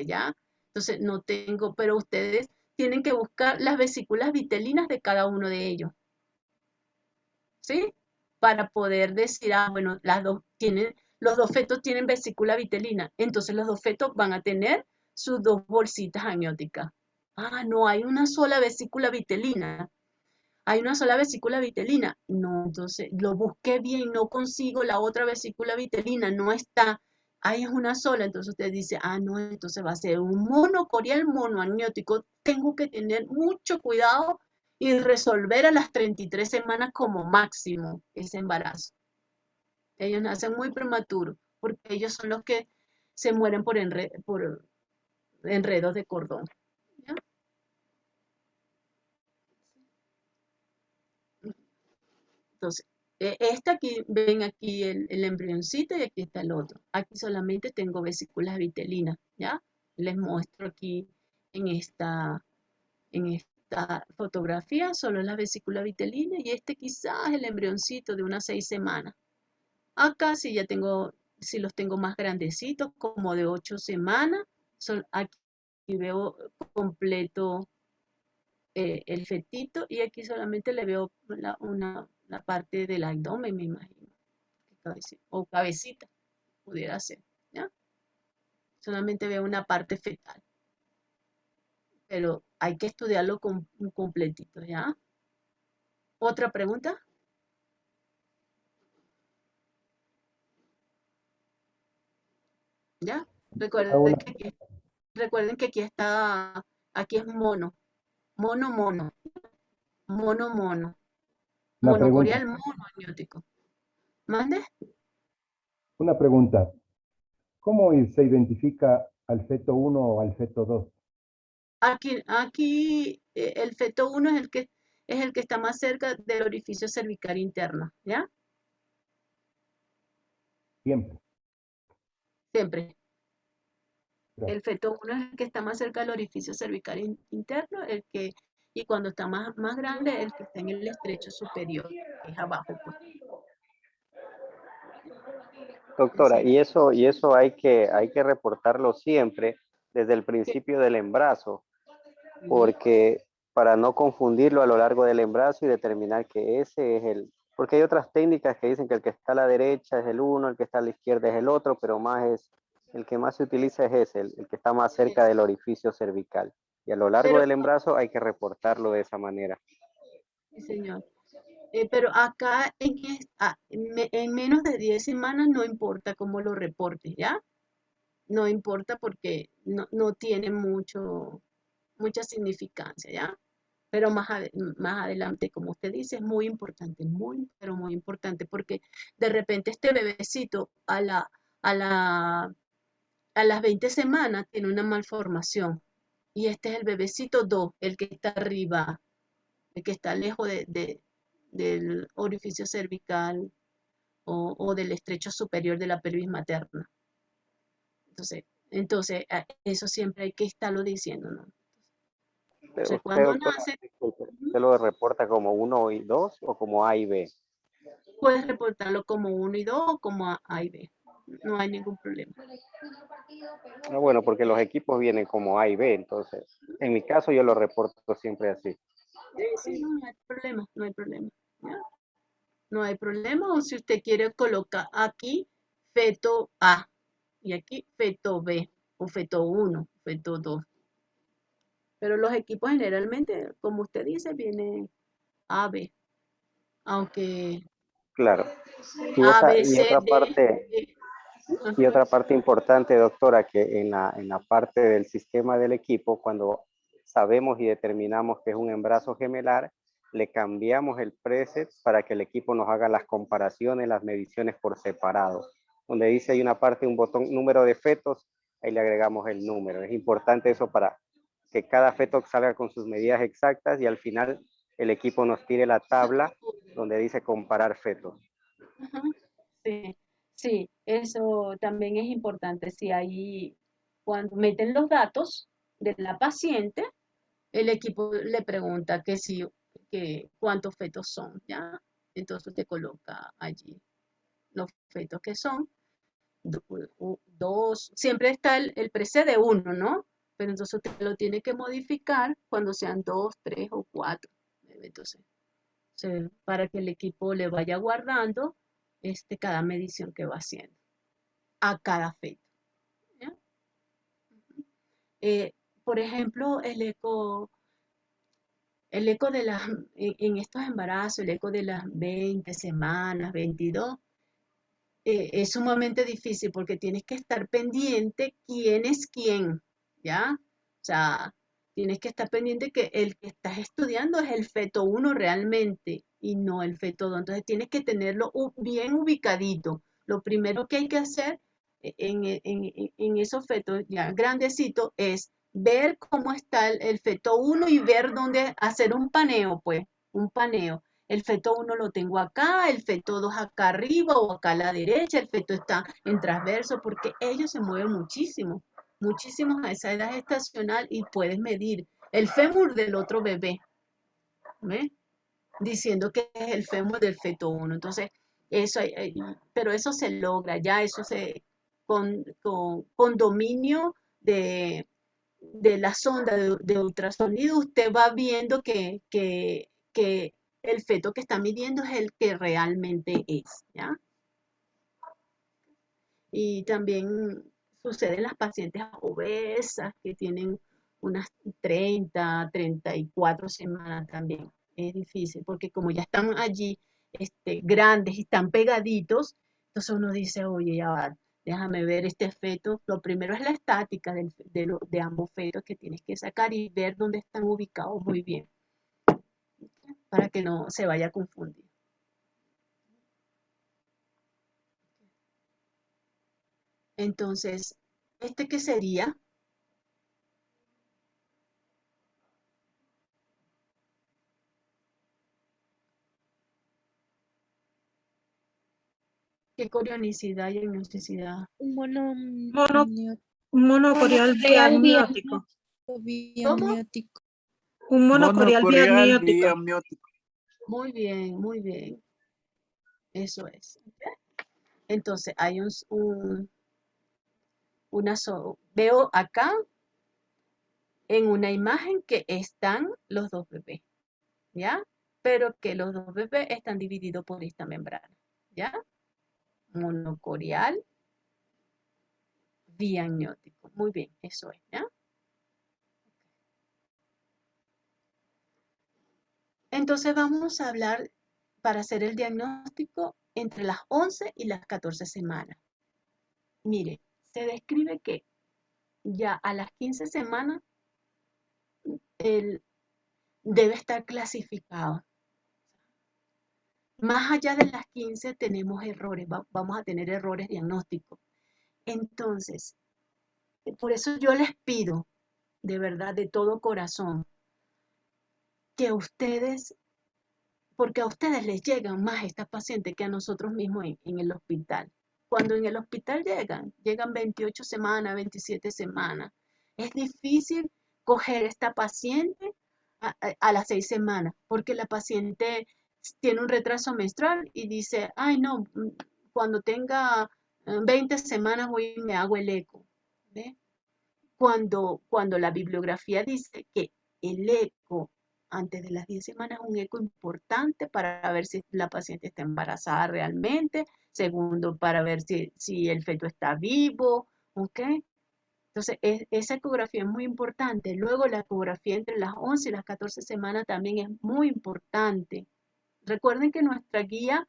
¿ya? Entonces, no tengo, pero ustedes tienen que buscar las vesículas vitelinas de cada uno de ellos, ¿sí? Para poder decir, bueno, los dos fetos tienen vesícula vitelina, entonces los dos fetos van a tener sus dos bolsitas amnióticas. No, hay una sola vesícula vitelina. Hay una sola vesícula vitelina. No, entonces lo busqué bien, no consigo la otra vesícula vitelina, no está. Ahí es una sola, entonces usted dice, no, entonces va a ser un monocorial monoamniótico. Tengo que tener mucho cuidado y resolver a las 33 semanas como máximo ese embarazo. Ellos nacen muy prematuros porque ellos son los que se mueren por enredos de cordón. ¿Ya? Entonces, ven aquí el embrioncito y aquí está el otro. Aquí solamente tengo vesículas vitelinas, ¿ya? Les muestro aquí en esta fotografía solo la vesícula vitelina y este quizás el embrioncito de unas 6 semanas. Acá sí si los tengo más grandecitos, como de 8 semanas, aquí veo completo el fetito y aquí solamente le veo la parte del abdomen, me imagino, o cabecita, pudiera ser, ¿ya? Solamente veo una parte fetal, pero hay que estudiarlo completito, ¿ya? ¿Otra pregunta? ¿Ya? Recuerden que aquí Recuerden que aquí es mono, mono, mono, mono, mono, Una pregunta, monocoreal, mono amniótico. ¿Mande? una pregunta. ¿Cómo se identifica al feto 1 o al feto 2? Aquí el feto 1 es el que está más cerca del orificio cervical interno, ¿ya? Siempre. Siempre. El Gracias. feto 1 es el que está más cerca del orificio cervical interno, y cuando está más grande, el que está en el estrecho superior, que es abajo, pues. Doctora, Entonces, y eso hay que reportarlo siempre desde el que- principio del embarazo, sí, porque para no confundirlo a lo largo del embarazo y determinar que ese es porque hay otras técnicas que dicen que el que está a la derecha es el uno, el que está a la izquierda es el otro, pero el que más se utiliza es ese, el que está más cerca del orificio cervical. Y a lo largo pero, del embarazo hay que reportarlo de esa manera. sí, señor. Pero acá en menos de 10 semanas no importa cómo lo reportes, ¿ya? No importa porque no tiene mucha significancia, ¿ya? Pero más adelante, como usted dice, es muy importante, muy, pero muy importante, porque de repente este bebecito a la, a las 20 semanas tiene una malformación. Y este es el bebecito 2, el que está arriba, el que está lejos del orificio cervical o del estrecho superior de la pelvis materna. Eso siempre hay que estarlo diciendo, ¿no? Entonces, Usted, cuando doctora, nace, disculpe, ¿usted lo reporta como uno y 2 o como A y B? puedes reportarlo como 1 y 2 o como A y B. No hay ningún problema. Ah, bueno, porque los equipos vienen como A y B, entonces, en mi caso yo lo reporto siempre así. Sí, sí, no hay problema, no hay problema. ¿Ya? No hay problema. O si usted quiere colocar aquí feto A y aquí feto B o feto 1, feto 2. Pero los equipos generalmente, como usted dice, vienen A, B. Aunque Claro. Y A, otra, B, y C, otra D, parte, E. y Ajá. otra parte importante, doctora, que en la parte del sistema del equipo, cuando sabemos y determinamos que es un embarazo gemelar, le cambiamos el preset para que el equipo nos haga las comparaciones, las mediciones por separado. Donde dice hay una parte, un botón, número de fetos, ahí le agregamos el número. Es importante eso para que cada feto salga con sus medidas exactas y al final el equipo nos tire la tabla donde dice comparar fetos. Ajá. Sí, sí, eso también es importante. Si ahí, cuando meten los datos de la paciente, el equipo le pregunta que cuántos fetos son, ¿ya? Entonces te coloca allí los fetos que son, dos, siempre está el preset de uno, ¿no? Pero entonces usted lo tiene que modificar cuando sean dos, tres o cuatro. Entonces, para que el equipo le vaya guardando cada medición que va haciendo a cada feto. ¿Ya? Eh, por ejemplo, el eco en estos embarazos, el eco de las 20 semanas, 22, es sumamente difícil porque tienes que estar pendiente quién es quién, ¿ya? O sea, tienes que estar pendiente que el que estás estudiando es el feto 1 realmente y no el feto 2. Entonces tienes que tenerlo bien ubicadito. Lo primero que hay que hacer en esos fetos ya grandecitos es ver cómo está el feto 1 y ver dónde hacer un paneo, pues, un paneo. El feto 1 lo tengo acá, el feto 2 acá arriba o acá a la derecha, el feto está en transverso, porque ellos se mueven muchísimo, muchísimo a esa edad gestacional y puedes medir el fémur del otro bebé, ¿ves? Diciendo que es el fémur del feto 1. Entonces, pero eso se logra, ya con dominio de la sonda de ultrasonido, usted va viendo que el feto que está midiendo es el que realmente es, ¿ya? Y también sucede en las pacientes obesas que tienen unas 30, 34 semanas también. Es difícil porque como ya están allí grandes y están pegaditos, entonces uno dice, oye, ya va, Déjame ver este feto. Lo primero es la estática de ambos fetos que tienes que sacar y ver dónde están ubicados muy bien, para que no se vaya a confundir. Entonces, ¿este qué sería? ¿Qué corionicidad y agnosticidad? Un mono Mono, un monocorial monocoreal biamniótico. biamniótico. Un monocorial Monocoreal biamniótico. biamniótico. Muy bien, muy bien. Eso es. ¿Ok? Entonces, hay veo acá en una imagen que están los dos bebés, ¿ya? Pero que los dos bebés están divididos por esta membrana, ¿ya? Monocorial biamniótico. Muy bien, eso es, ¿ya? Entonces vamos a hablar para hacer el diagnóstico entre las 11 y las 14 semanas. Mire, se describe que ya a las 15 semanas él debe estar clasificado. Más allá de las 15 tenemos errores, vamos a tener errores diagnósticos. Entonces, por eso yo les pido, de verdad, de todo corazón, que ustedes, porque a ustedes les llegan más estas pacientes que a nosotros mismos en el hospital. Cuando en el hospital llegan 28 semanas, 27 semanas. Es difícil coger esta paciente a las 6 semanas, porque la paciente tiene un retraso menstrual y dice, ay no, cuando tenga 20 semanas voy y me hago el eco. ¿Ve? Cuando la bibliografía dice que el eco antes de las 10 semanas es un eco importante para ver si la paciente está embarazada realmente. Segundo, para ver si el feto está vivo, ¿ok? Entonces, esa ecografía es muy importante. Luego, la ecografía entre las 11 y las 14 semanas también es muy importante. Recuerden que nuestra guía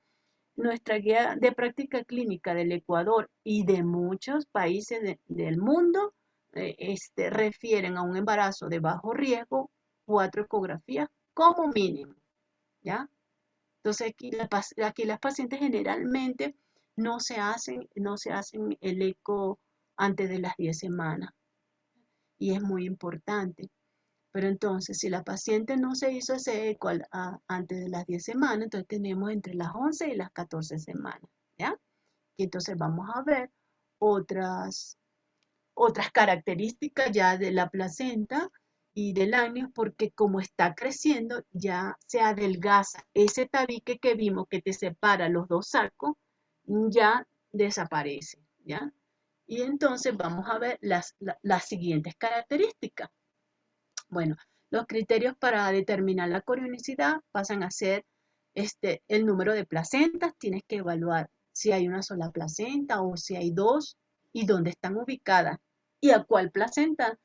de práctica clínica del Ecuador y de muchos países del mundo refieren a un embarazo de bajo riesgo 4 ecografías como mínimo, ¿ya? Entonces aquí las pacientes generalmente no se hacen el eco antes de las 10 semanas y es muy importante. Pero entonces, si la paciente no se hizo ese eco antes de las 10 semanas, entonces tenemos entre las 11 y las 14 semanas, ¿ya? Y entonces vamos a ver otras características ya de la placenta y del año, porque como está creciendo, ya se adelgaza. Ese tabique que vimos que te separa los dos sacos, ya desaparece, ¿ya? Y entonces vamos a ver las siguientes características. Bueno, los criterios para determinar la corionicidad pasan a ser el número de placentas. Tienes que evaluar si hay una sola placenta o si hay dos y dónde están ubicadas y a cuál placenta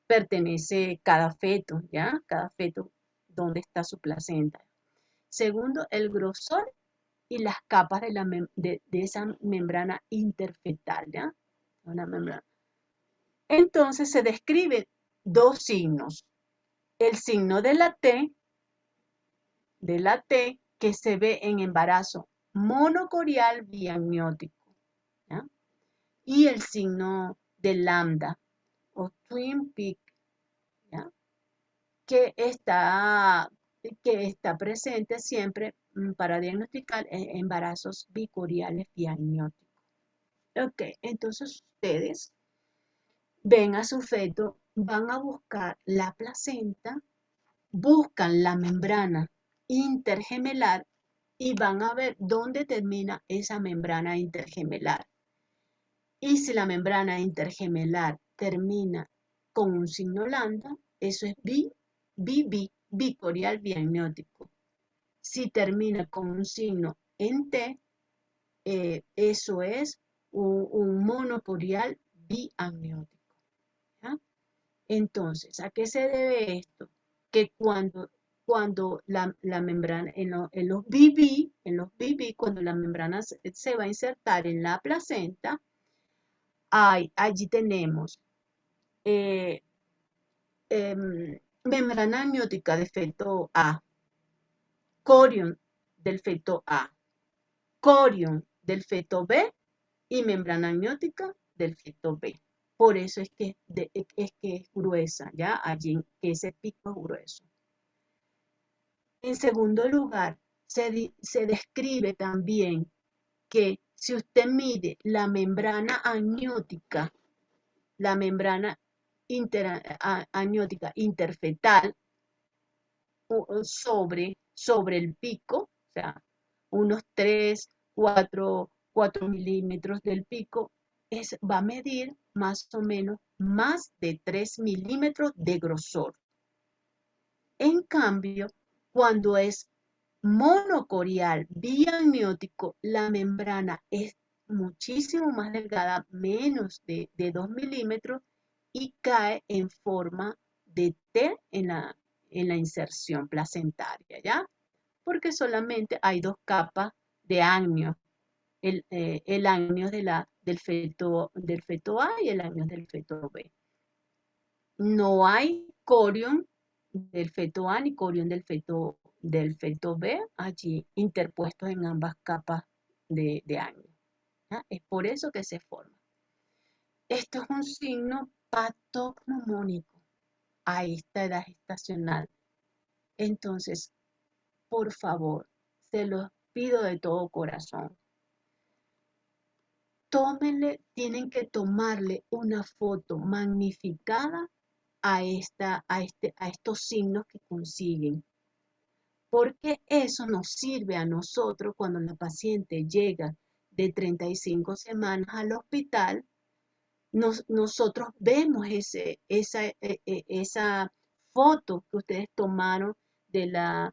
pertenece cada feto, ¿ya? Cada feto, dónde está su placenta. Segundo, el grosor y las capas de esa membrana interfetal, ¿ya? Una membrana. Entonces se describen dos signos. El signo de la T que se ve en embarazo monocorial biamniótico, ¿ya? Y el signo de lambda o twin peak, ¿ya? que está presente siempre para diagnosticar embarazos bicoriales biamnióticos. Ok, entonces ustedes ven a su feto, van a buscar la placenta, buscan la membrana intergemelar y van a ver dónde termina esa membrana intergemelar. Y si la membrana intergemelar termina con un signo lambda, eso es bicorial biamniótico. Si termina con un signo en T, eso es un monocorial biamniótico. ¿Ya? Entonces, ¿a qué se debe esto? Que cuando cuando la membrana, en los BB, cuando la membrana se va a insertar en la placenta, allí tenemos eh, membrana amniótica de feto A, corion del feto A, corion del feto B y membrana amniótica del feto B. Por eso es que es gruesa, ¿ya? Allí ese pico es grueso. En segundo lugar, se describe también que si usted mide la membrana amniótica, la membrana amniótica interfetal sobre el pico, o sea, unos 3, 4 milímetros del pico, va a medir más o menos más de 3 milímetros de grosor. En cambio, cuando es monocorial biamniótico, la membrana es muchísimo más delgada, menos de 2 milímetros, y cae en forma de T en la inserción placentaria, ¿ya? Porque solamente hay 2 capas de amnios, el amnios del feto A y el amnios del feto B. No hay corion del feto A ni corion del feto B allí interpuestos en ambas capas de amnios. Es por eso que se forma. Esto es un signo patognomónico a esta edad gestacional. Entonces, por favor, se los pido de todo corazón. Tienen que tomarle una foto magnificada a estos signos que consiguen. Porque eso nos sirve a nosotros cuando la paciente llega de 35 semanas al hospital. Nosotros vemos esa foto que ustedes tomaron de la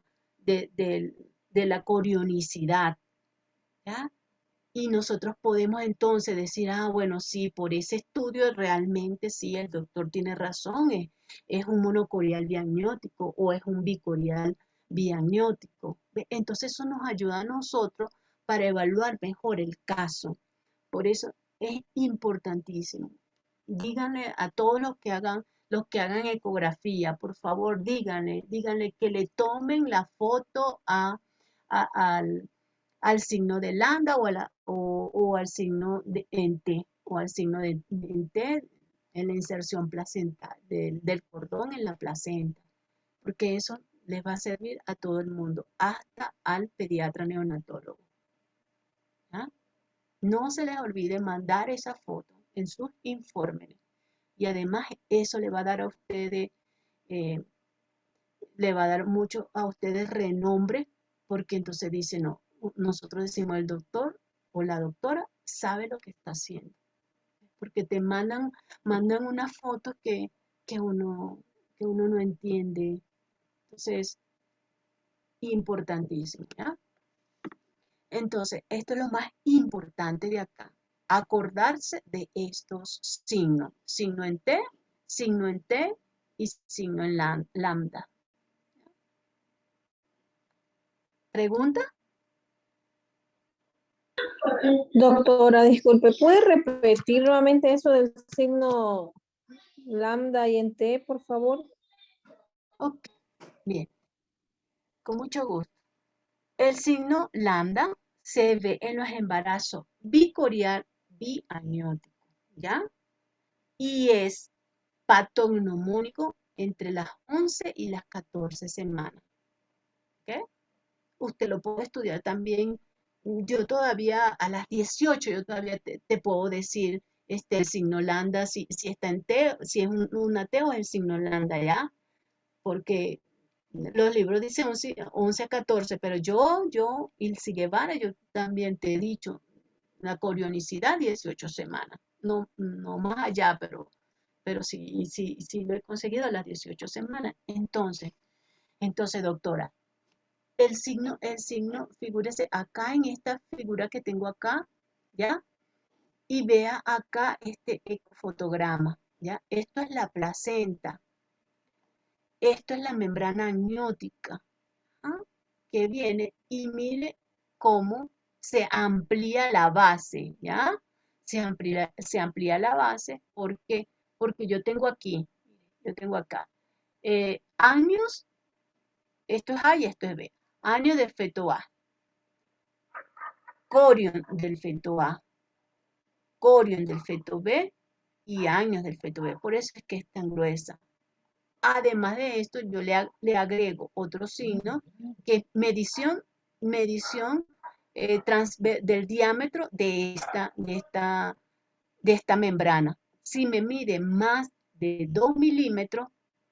corionicidad, ¿ya? Y nosotros podemos entonces decir, bueno, sí, por ese estudio realmente sí, el doctor tiene razón, es un monocorial biamniótico o es un bicorial biamniótico. Entonces eso nos ayuda a nosotros para evaluar mejor el caso. Por eso es importantísimo. Díganle a todos los que hagan ecografía, por favor, díganle que le tomen la foto al signo de lambda o al signo en T, o al signo en T en la inserción placental del cordón en la placenta, porque eso les va a servir a todo el mundo, hasta al pediatra neonatólogo. ¿Ya? No se les olvide mandar esa foto en sus informes, y además eso le va a dar a ustedes, le va a dar mucho a ustedes renombre, porque entonces dice, no, nosotros decimos el doctor o la doctora sabe lo que está haciendo, porque te mandan unas fotos que uno no entiende. Entonces, importantísimo, ¿ya? Entonces, esto es lo más importante de acá, acordarse de estos signos, signo en T y signo en lambda. ¿Pregunta? Doctora, disculpe, ¿puede repetir nuevamente eso del signo lambda y en T, por favor? Ok, bien, con mucho gusto. El signo lambda se ve en los embarazos bicorial biamniótico, ¿ya? Y es patognomónico entre las 11 y las 14 semanas, ¿ok? Usted lo puede estudiar también. Yo todavía a las 18, yo todavía te puedo decir el signo lambda, si está en T, si es una T o el signo lambda, ¿ya? Porque los libros dicen 11 a 14, pero yo, Ilse Guevara, yo también te he dicho, la corionicidad 18 semanas, no más allá, pero sí lo he conseguido a las 18 semanas. Entonces, doctora, el signo, figúrese acá en esta figura que tengo acá, ¿ya? Y vea acá este ecofotograma, ¿ya? Esto es la placenta. Esto es la membrana amniótica, ¿ah? Que viene y mire cómo se amplía la base, ¿ya? Se amplía la base, ¿por qué? Porque yo tengo acá, años, esto es A y esto es B, años del feto A, corion del feto A, corion del feto B y años del feto B, por eso es que es tan gruesa. Además de esto, yo le agrego otro signo, que es medición del diámetro de esta membrana. Si me mide más de 2 milímetros,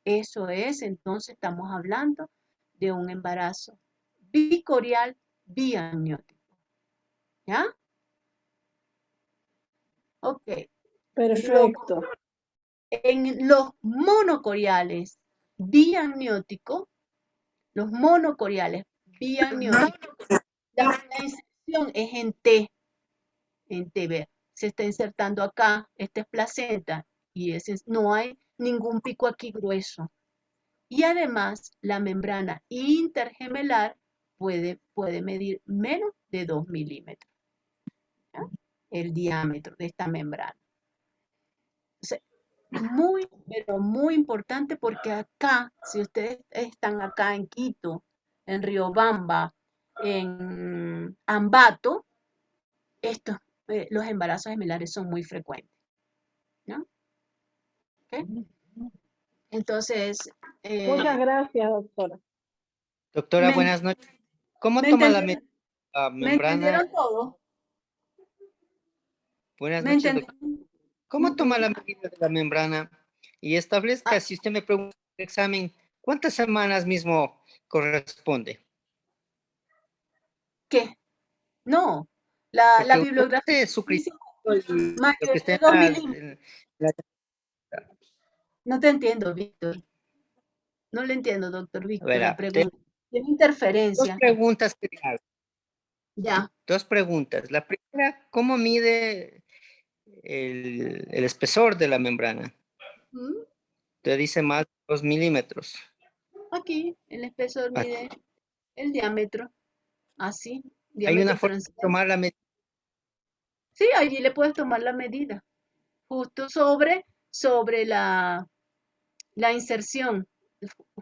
eso es, entonces estamos hablando de un embarazo bicorial biamniótico. ¿Ya? Ok. Perfecto. En los monocoriales biamnióticos, la inserción es en T, vea. Se está insertando acá, esta es placenta, y no hay ningún pico aquí grueso. Y además, la membrana intergemelar puede medir menos de 2 milímetros, ¿ya? El diámetro de esta membrana. Entonces, pero muy importante porque acá, si ustedes están acá en Quito, en Riobamba, en Ambato, los embarazos gemelares son muy frecuentes, ¿no? ¿Okay? Entonces, Muchas gracias, doctora. Doctora, ¿me, buenas noches. ¿Cómo me toma la entendieron, ¿me membrana? entendieron todo? Buenas ¿Me noches, doctora. entendieron? ¿Cómo toma la medida de la membrana? Y establezca, si usted me pregunta el examen, ¿cuántas semanas mismo corresponde? ¿Qué? No, la Porque usted bibliografía hace su dice criterio y lo que mayor está de en 2 milímetros. la- No te entiendo, Víctor. No le entiendo, doctor a Víctor, ver, la pregunta. Tiene interferencia. preguntas que le hago. Ya. Dos preguntas. La primera, ¿cómo mide el espesor de la membrana? ¿Mm? Usted dice más de 2 milímetros. Aquí el espesor Ah, mide el diámetro, así, hay una diámetro forma de transversal. tomar la medida. Sí, allí le puedes tomar la medida, justo sobre la inserción,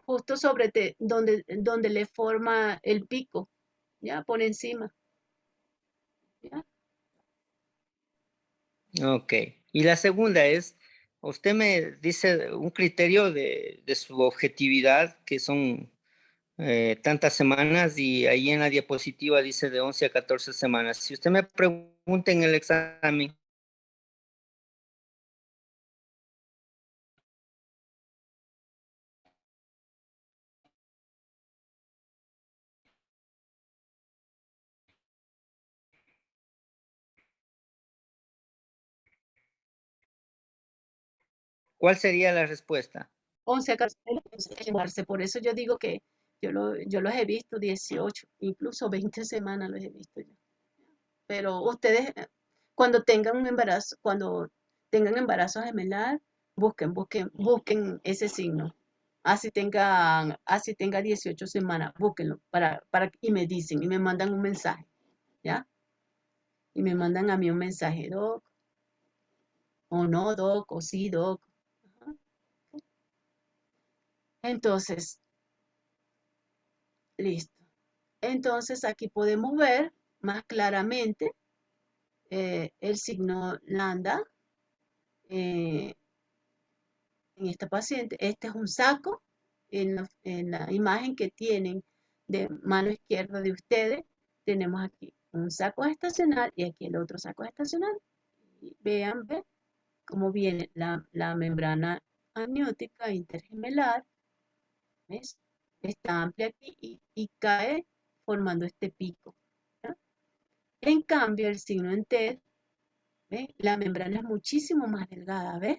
justo sobre donde le forma el pico, ya, por encima. ¿Ya? Ok. Y la segunda es, usted me dice un criterio de su objetividad, que son tantas semanas, y ahí en la diapositiva dice de 11 a 14 semanas. Si usted me pregunta en el examen, ¿cuál sería la respuesta? 11 a 14, por eso yo digo que yo los he visto 18, incluso 20 semanas los he visto yo. Pero ustedes, cuando tengan embarazo gemelar, busquen ese signo. Así tenga 18 semanas, búsquenlo y me dicen, y me mandan un mensaje, ¿ya? Y me mandan a mí un mensaje, doc, o no, doc, o sí, doc. Ajá. Entonces, listo. Entonces, aquí podemos ver más claramente el signo lambda en esta paciente. Este es un saco en la imagen que tienen de mano izquierda de ustedes. Tenemos aquí un saco estacional y aquí el otro saco estacional. Y vean, cómo viene la membrana amniótica intergemelar. ¿Ves? Está amplia aquí y cae formando este pico. ¿Ya? En cambio, el signo en T, ¿ves? La membrana es muchísimo más delgada, ¿ves?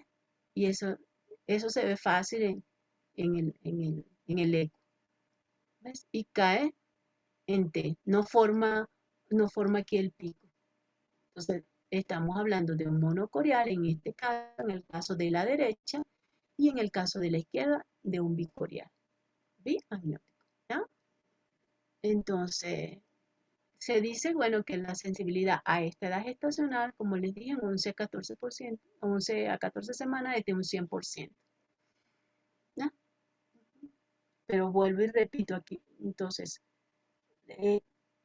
Y eso se ve fácil en el eco, ¿ves? Y cae en T, no forma aquí el pico. Entonces, estamos hablando de un monocorial, en este caso, en el caso de la derecha, y en el caso de la izquierda, de un bicorial. biamniótico, ¿ya? Entonces, se dice, bueno, que la sensibilidad a esta edad gestacional, como les dije, en 11 a 14%, 11 a 14 semanas es de un 100%, ¿ya? Pero vuelvo y repito aquí, entonces,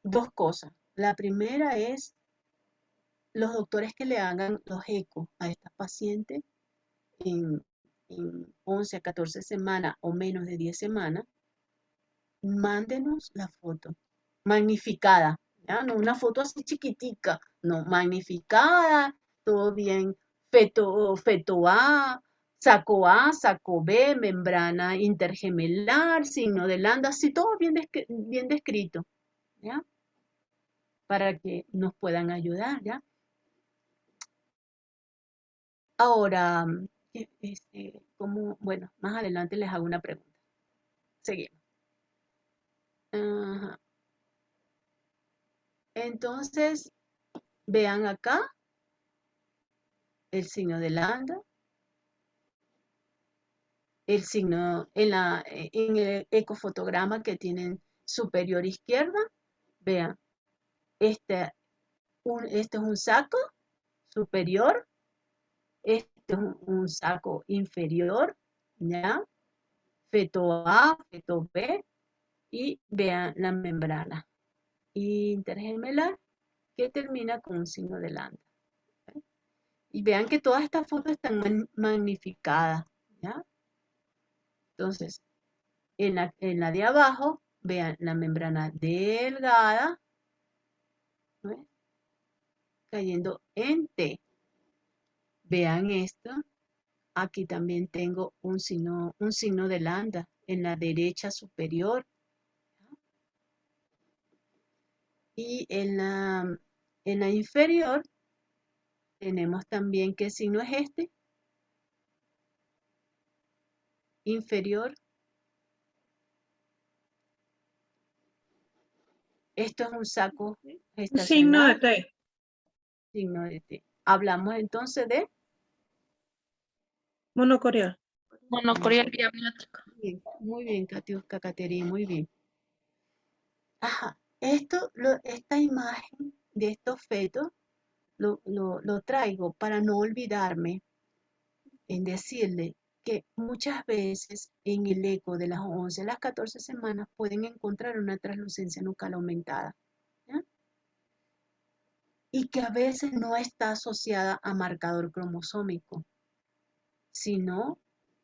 dos cosas. La primera es los doctores que le hagan los ecos a estas pacientes en 11 a 14 semanas o menos de 10 semanas, mándenos la foto magnificada, ¿ya? No una foto así chiquitica, no, magnificada, todo bien, feto A, saco B, membrana intergemelar, signo de Landa, así todo bien, bien descrito, ¿ya? Para que nos puedan ayudar, ¿ya? Ahora, bueno, más adelante les hago una pregunta. Seguimos. Ajá. Entonces, vean acá el signo de Lambda, el signo en el ecofotograma que tienen superior izquierda. Vean, este es un saco superior, este es un saco inferior, ¿ya? Feto A, feto B, y vean la membrana intergemelar que termina con un signo de Lambda. Y vean que todas estas fotos están magnificadas, ¿ya? Entonces, en la de abajo, vean la membrana delgada, ¿no? Cayendo en T. Vean esto. Aquí también tengo un signo de Lambda en la derecha superior. Y en la inferior tenemos también, ¿qué signo es este? Inferior. Esto es un saco gestacional. Signo de T. Signo de T. Hablamos entonces de Monocorial. Monocorial biamniótico. muy bien, Katiuska, Caterina, muy bien. Ajá, esta imagen de estos fetos lo traigo para no olvidarme en decirle que muchas veces en el eco de las 11 a las 14 semanas pueden encontrar una translucencia nucal aumentada, ¿ya? Y que a veces no está asociada a marcador cromosómico, sino,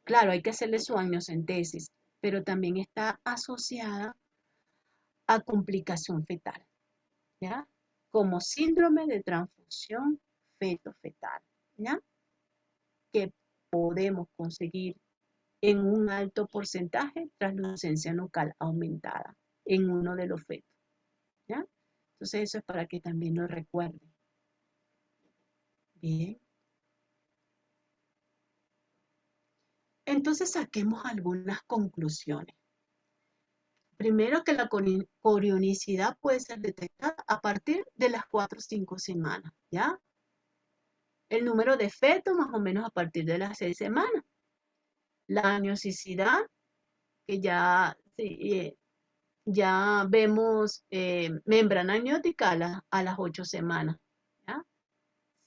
claro, hay que hacerle su amniocentesis, pero también está asociada a complicación fetal, ¿ya? Como síndrome de transfusión feto-fetal, ¿ya? Que podemos conseguir en un alto porcentaje translucencia nucal aumentada en uno de los fetos, ¿ya? Entonces eso es para que también lo recuerden. Bien. Entonces saquemos algunas conclusiones. Primero, que la corionicidad puede ser detectada a partir de las 4 o 5 semanas, ¿ya? El número de fetos más o menos a partir de las 6 semanas. La aniosicidad, que ya vemos membrana amniótica a las 8 semanas, ¿ya?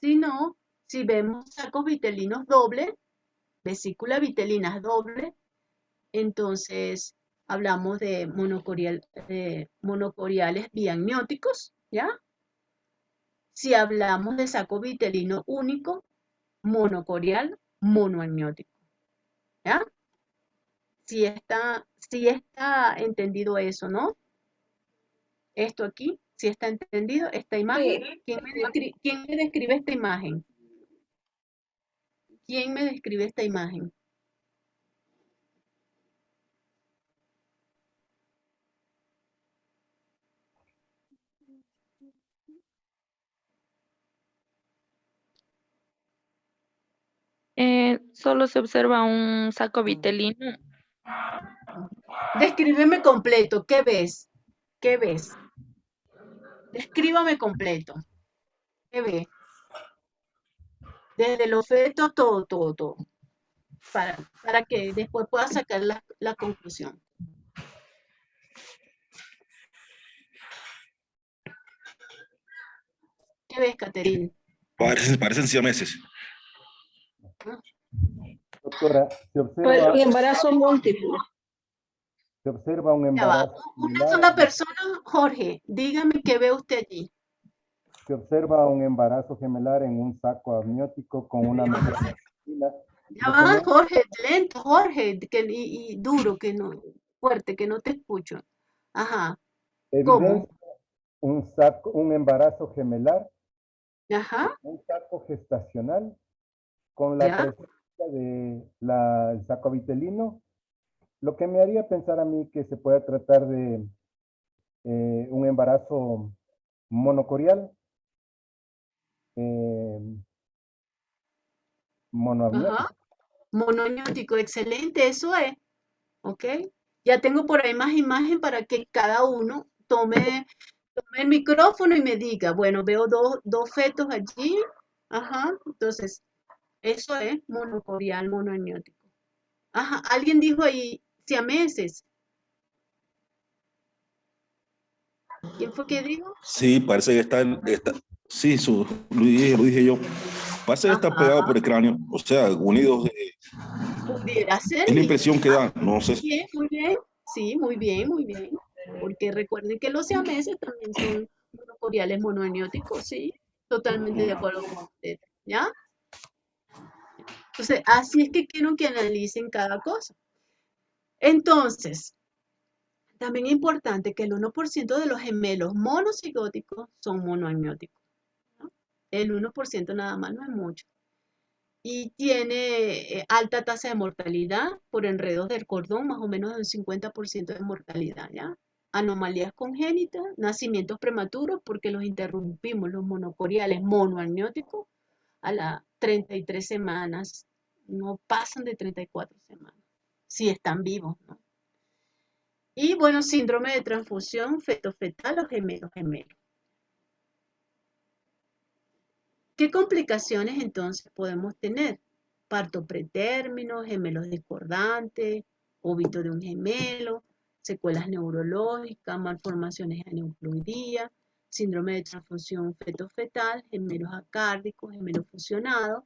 Si no, si vemos sacos vitelinos dobles, vesícula vitelinas dobles, entonces hablamos de monocoriales biamnióticos, ¿ya? Si hablamos de saco vitelino único, monocorial monoamniótico, ¿ya? Si está entendido eso, ¿no? Esto aquí, si está entendido, esta imagen. ¿Quién me describe esta imagen? ¿Quién me describe esta imagen? Solo se observa un saco vitelino. Descríbeme completo. ¿Qué ves? ¿Qué ves? Descríbame completo. ¿Qué ves? Desde los fetos, todo. Para que después pueda sacar la conclusión. ¿Qué ves, Caterina? Parecen siameses. Doctora, Y embarazo múltiple. se observa un Ya va. embarazo Una similar, sola persona, Jorge, dígame qué ve usted allí. se observa un embarazo gemelar en un saco amniótico con una membrana. Ya va, Jorge, lento, Jorge, y duro, que no, fuerte, que no te escucho. Ajá, Evidencia un embarazo gemelar, ajá, un saco gestacional con la ya, presencia del saco vitelino, lo que me haría pensar a mí que se puede tratar de un embarazo monocorial, monoamniótico. ajá. Monoñótico, excelente, eso es, ¿ok? Ya tengo por ahí más imagen para que cada uno tome el micrófono y me diga, bueno, veo dos fetos allí, ajá, entonces, eso es monocorial, monoamniótico. Ajá, alguien dijo ahí, siameses. ¿Quién fue que dijo? Sí, parece que sí, lo dije yo. Parece que está Ajá, pegado por el cráneo, o sea, unidos. pudiera ser, Es la mire. impresión que da, no sé. Bien, muy bien. Sí, muy bien, muy bien. Porque recuerden que los siameses también son monocoriales monoamnióticos, sí. Totalmente de acuerdo con usted. ¿Ya? Entonces, así es que quiero que analicen cada cosa. Entonces, también es importante que el 1% de los gemelos monocigóticos son monoamnióticos, ¿no? El 1% nada más no es mucho. Y tiene alta tasa de mortalidad por enredos del cordón, más o menos un 50% de mortalidad, ¿ya? Anomalías congénitas, nacimientos prematuros, porque los interrumpimos, los monocoriales monoamnióticos, a las 33 semanas, no pasan de 34 semanas, si están vivos, ¿no? Y bueno, síndrome de transfusión feto-fetal o gemelo-gemelo. ¿Qué complicaciones entonces podemos tener? Parto pretérmino, gemelos discordantes, óbito de un gemelo, secuelas neurológicas, malformaciones aneuploidía, síndrome de transfusión feto-fetal, gemelos acárdicos, gemelos fusionados,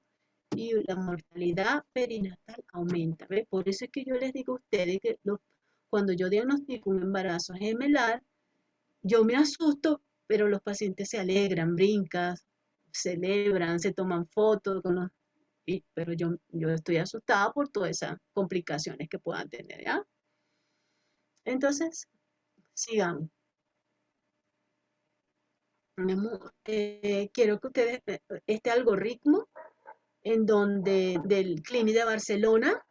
y la mortalidad perinatal aumenta. ¿Ve? Por eso es que yo les digo a ustedes que cuando yo diagnostico un embarazo gemelar, yo me asusto, pero los pacientes se alegran, brincan, celebran, se toman fotos pero yo estoy asustada por todas esas complicaciones que puedan tener, ¿ya? Entonces, sigamos. Quiero que ustedes, este algoritmo del Clínic de Barcelona,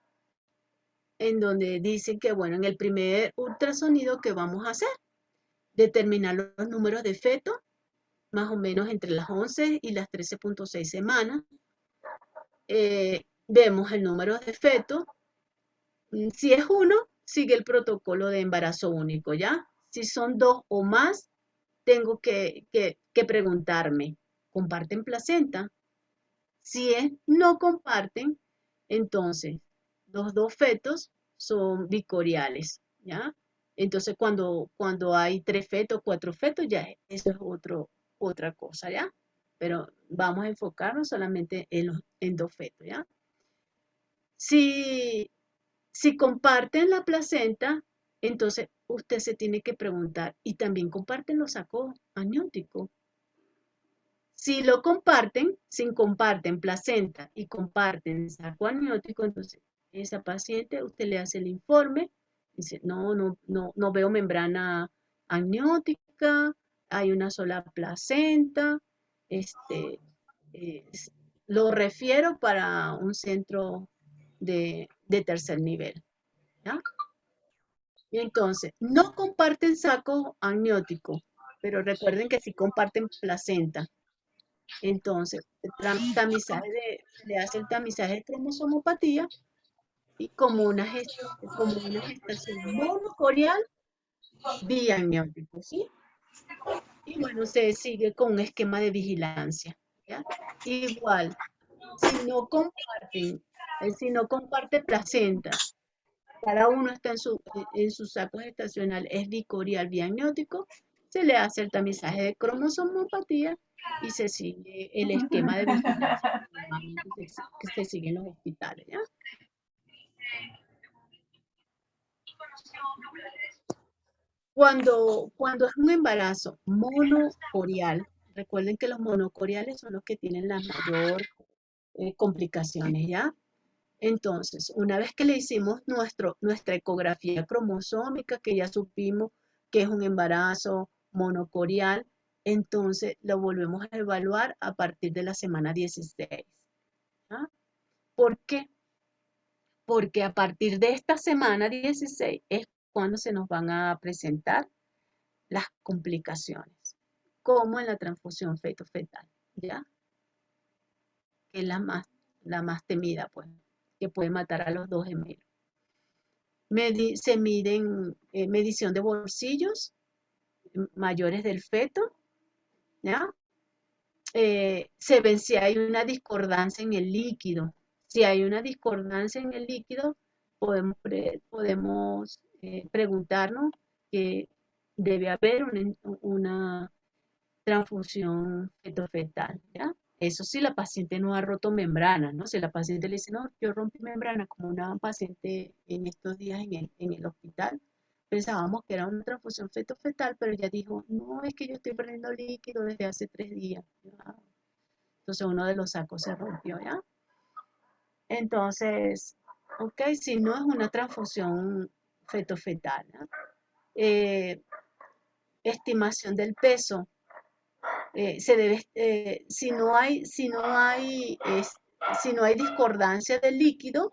en donde dicen que, bueno, en el primer ultrasonido que vamos a hacer, determinar los números de feto, más o menos entre las 11 y las 13.6 semanas. Vemos el número de feto. Si es uno, sigue el protocolo de embarazo único, ¿ya? Si son dos o más, tengo que preguntarme, ¿comparten placenta? Si no comparten, entonces los dos fetos son bicoriales, ¿ya? Entonces cuando hay 3 fetos, 4 fetos, ya eso es otra cosa, ¿ya? Pero vamos a enfocarnos solamente en 2 fetos, ¿ya? Si comparten la placenta, entonces usted se tiene que preguntar, ¿y también comparten los sacos amnióticos? Si lo comparten, si comparten placenta y comparten saco amniótico, entonces esa paciente usted le hace el informe, dice, no veo membrana amniótica, hay una sola placenta, lo refiero para un centro de tercer nivel, ¿ya? Y entonces, no comparten saco amniótico, pero recuerden que sí comparten placenta. Entonces, se le hace el tamizaje de cromosomopatía y como una gestación monocorial biamniótico, ¿sí? Y bueno, se sigue con un esquema de vigilancia, ¿ya? Igual, si no comparte placenta, cada uno está en su saco gestacional, es bicorial biamniótico, se le hace el tamizaje de cromosomopatía y se sigue el esquema de vigilancia que normalmente que se sigue en los hospitales, ¿ya? Cuando es un embarazo monocorial, recuerden que los monocoriales son los que tienen la mayor complicaciones, ¿ya? Entonces, una vez que le hicimos nuestra ecografía cromosómica, que ya supimos que es un embarazo monocorial, entonces lo volvemos a evaluar a partir de la semana 16. ¿Ah? ¿Por qué? Porque a partir de esta semana 16 es cuando se nos van a presentar las complicaciones, como en la transfusión feto-fetal, ¿ya? Que es la más temida, pues, que puede matar a los 2 gemelos. Se miden medición de bolsillos mayores del feto, ¿ya? Se ven si hay una discordancia en el líquido. Si hay una discordancia en el líquido, podemos preguntarnos que debe haber una transfusión fetal, ¿ya? Eso si la paciente no ha roto membrana, ¿no? Si la paciente le dice, no, yo rompí membrana, como una paciente en estos días en el hospital, pensábamos que era una transfusión fetal, pero ella dijo, no, es que yo estoy perdiendo líquido desde hace 3 días. ¿Ya? Entonces uno de los sacos se rompió, ¿ya? Entonces, ok, si no es una transfusión fetal, ¿no? Estimación del peso. Se debe, si no hay discordancia del líquido,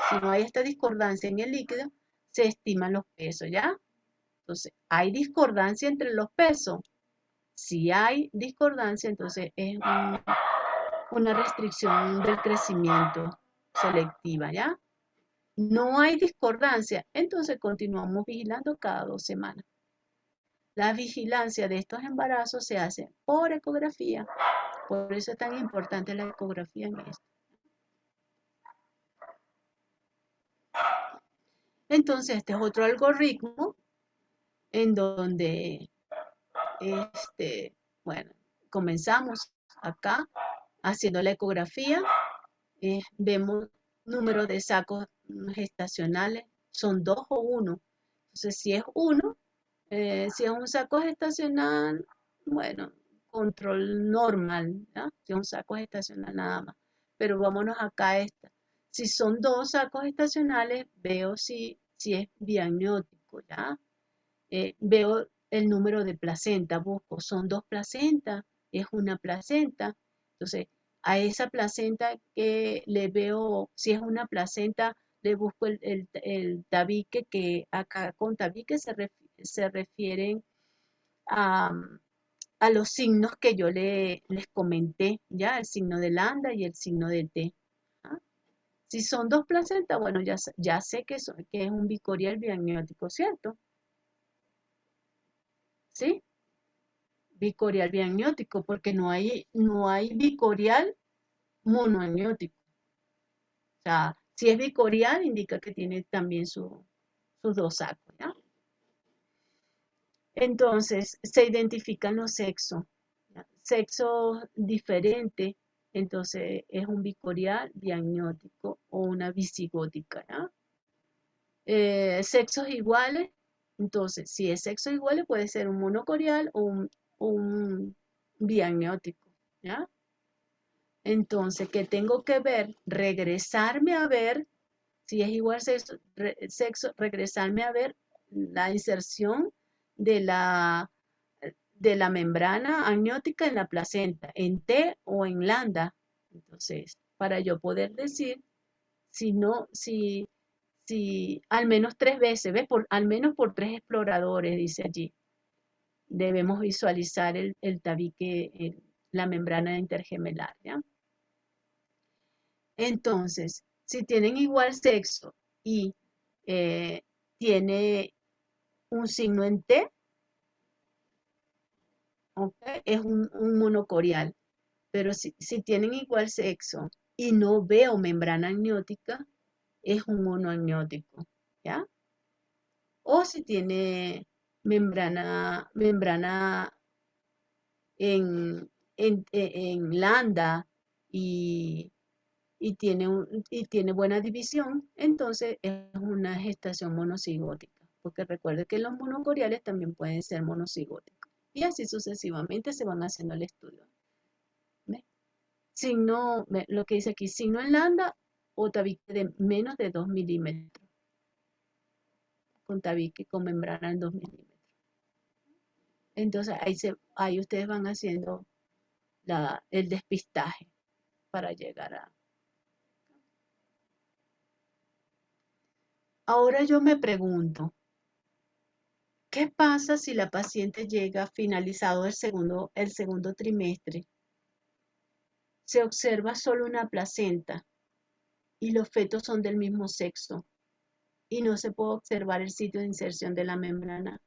si no hay esta discordancia en el líquido, se estiman los pesos, ¿ya? Entonces, ¿hay discordancia entre los pesos? Si hay discordancia, entonces es una restricción del crecimiento selectiva, ¿ya? No hay discordancia, entonces continuamos vigilando cada 2 semanas. La vigilancia de estos embarazos se hace por ecografía. Por eso es tan importante la ecografía en esto. Entonces, este es otro algoritmo en donde, bueno, comenzamos acá haciendo la ecografía. Vemos número de sacos gestacionales, son 2 o 1. Entonces, si es 1, si es un saco gestacional, bueno, control normal, ¿ya? Si es un saco gestacional nada más. Pero vámonos acá a esta. Si son 2 sacos gestacionales, veo si es biamniótico, ¿ya? Veo el número de placenta, busco, son 2 placentas, es una placenta. Entonces, a esa placenta que le veo, si es una placenta, le busco el tabique, que acá con tabique se refieren a los signos que yo les comenté, ya el signo de lambda y el signo de T. ¿Ah? Si son 2 placentas, bueno, ya sé que es un bicorial biamniótico, ¿cierto? ¿Sí? Bicorial biamniótico, porque no hay bicorial monoamniótico. O sea, si es bicorial, indica que tiene también sus 2 sacos, ¿ya? Entonces, se identifican los sexos. ¿Ya? Sexos diferentes, entonces es un bicorial biamniótico o una bisigótica, ¿ya? Sexos iguales, entonces, si es sexo iguales, puede ser un monocorial o un biamniótico, ¿ya? Entonces, ¿qué tengo que ver? Regresarme a ver, si es igual sexo, regresarme a ver la inserción de la membrana amniótica en la placenta, en T o en lambda. Entonces, para yo poder decir si al menos 3 veces, ¿ves? Al menos por 3 exploradores, dice allí. Debemos visualizar el tabique, la membrana intergemelar, ¿ya? Entonces, si tienen igual sexo y tiene un signo en T, ¿okay? Es un monocorial. Pero si tienen igual sexo y no veo membrana amniótica, es un monoamniótico, ¿ya? O si tiene membrana en lambda y tiene buena división, entonces es una gestación monocigótica, porque recuerde que los monocoriales también pueden ser monocigóticos. Y así sucesivamente se van haciendo el estudio. ¿Ve? Signo, lo que dice aquí, signo en lambda o tabique de menos de 2 milímetros, con tabique con membrana en 2 milímetros. Entonces ahí ustedes van haciendo el despistaje para llegar a... Ahora yo me pregunto, ¿qué pasa si la paciente llega finalizado el segundo trimestre? Se observa solo una placenta y los fetos son del mismo sexo y no se puede observar el sitio de inserción de la membrana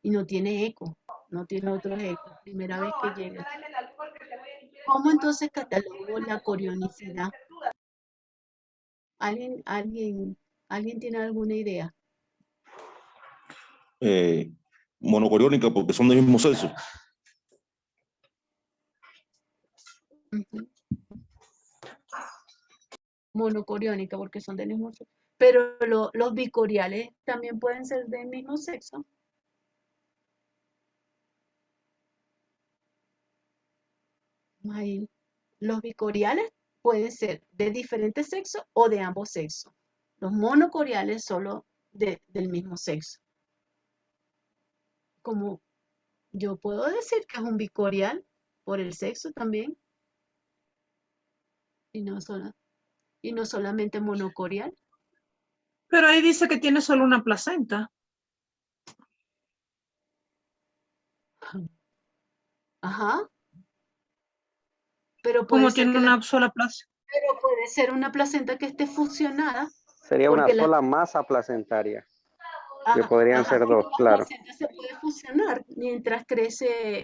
y no tiene eco, no tiene otros ecos, primera vez que llega. ¿Cómo entonces catalogo la corionicidad? ¿Alguien tiene alguna idea? Monocoriónica porque son del mismo sexo. Ujú. Monocoriónica porque son del mismo sexo. Pero los bicoriales también pueden ser del mismo sexo. Ahí, los bicoriales pueden ser de diferentes sexos o de ambos sexos. Los monocoriales solo del mismo sexo. Como yo puedo decir que es un bicorial por el sexo también. Y no solamente monocorial. Pero ahí dice que tiene solo una placenta. Ajá. Pero Como tiene una sola placenta. Pero puede ser una placenta que esté fusionada. Sería una porque sola masa placentaria, que Ajá, podrían ajá, ser porque dos, la claro. placenta se puede fusionar mientras crecen.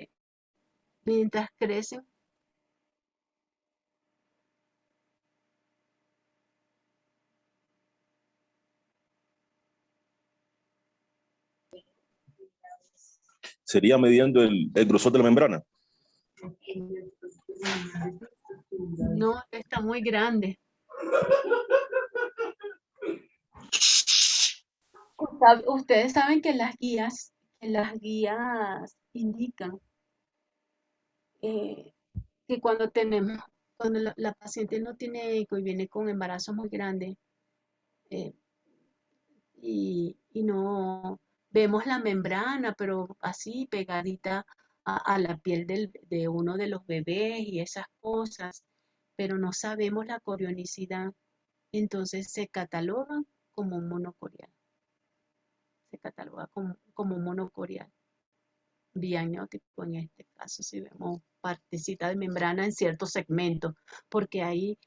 Sería midiendo el grosor de la membrana. No, está muy grande. Ustedes saben que las guías indican que cuando la paciente no tiene eco y viene con embarazo muy grande eh, y no vemos la membrana, pero así pegadita a la piel de uno de los bebés y esas cosas, pero no sabemos la corionicidad, entonces se cataloga como un monocorial. Se cataloga como un monocorial biamniótico en este caso, si vemos partecita de membrana en ciertos segmentos, porque hay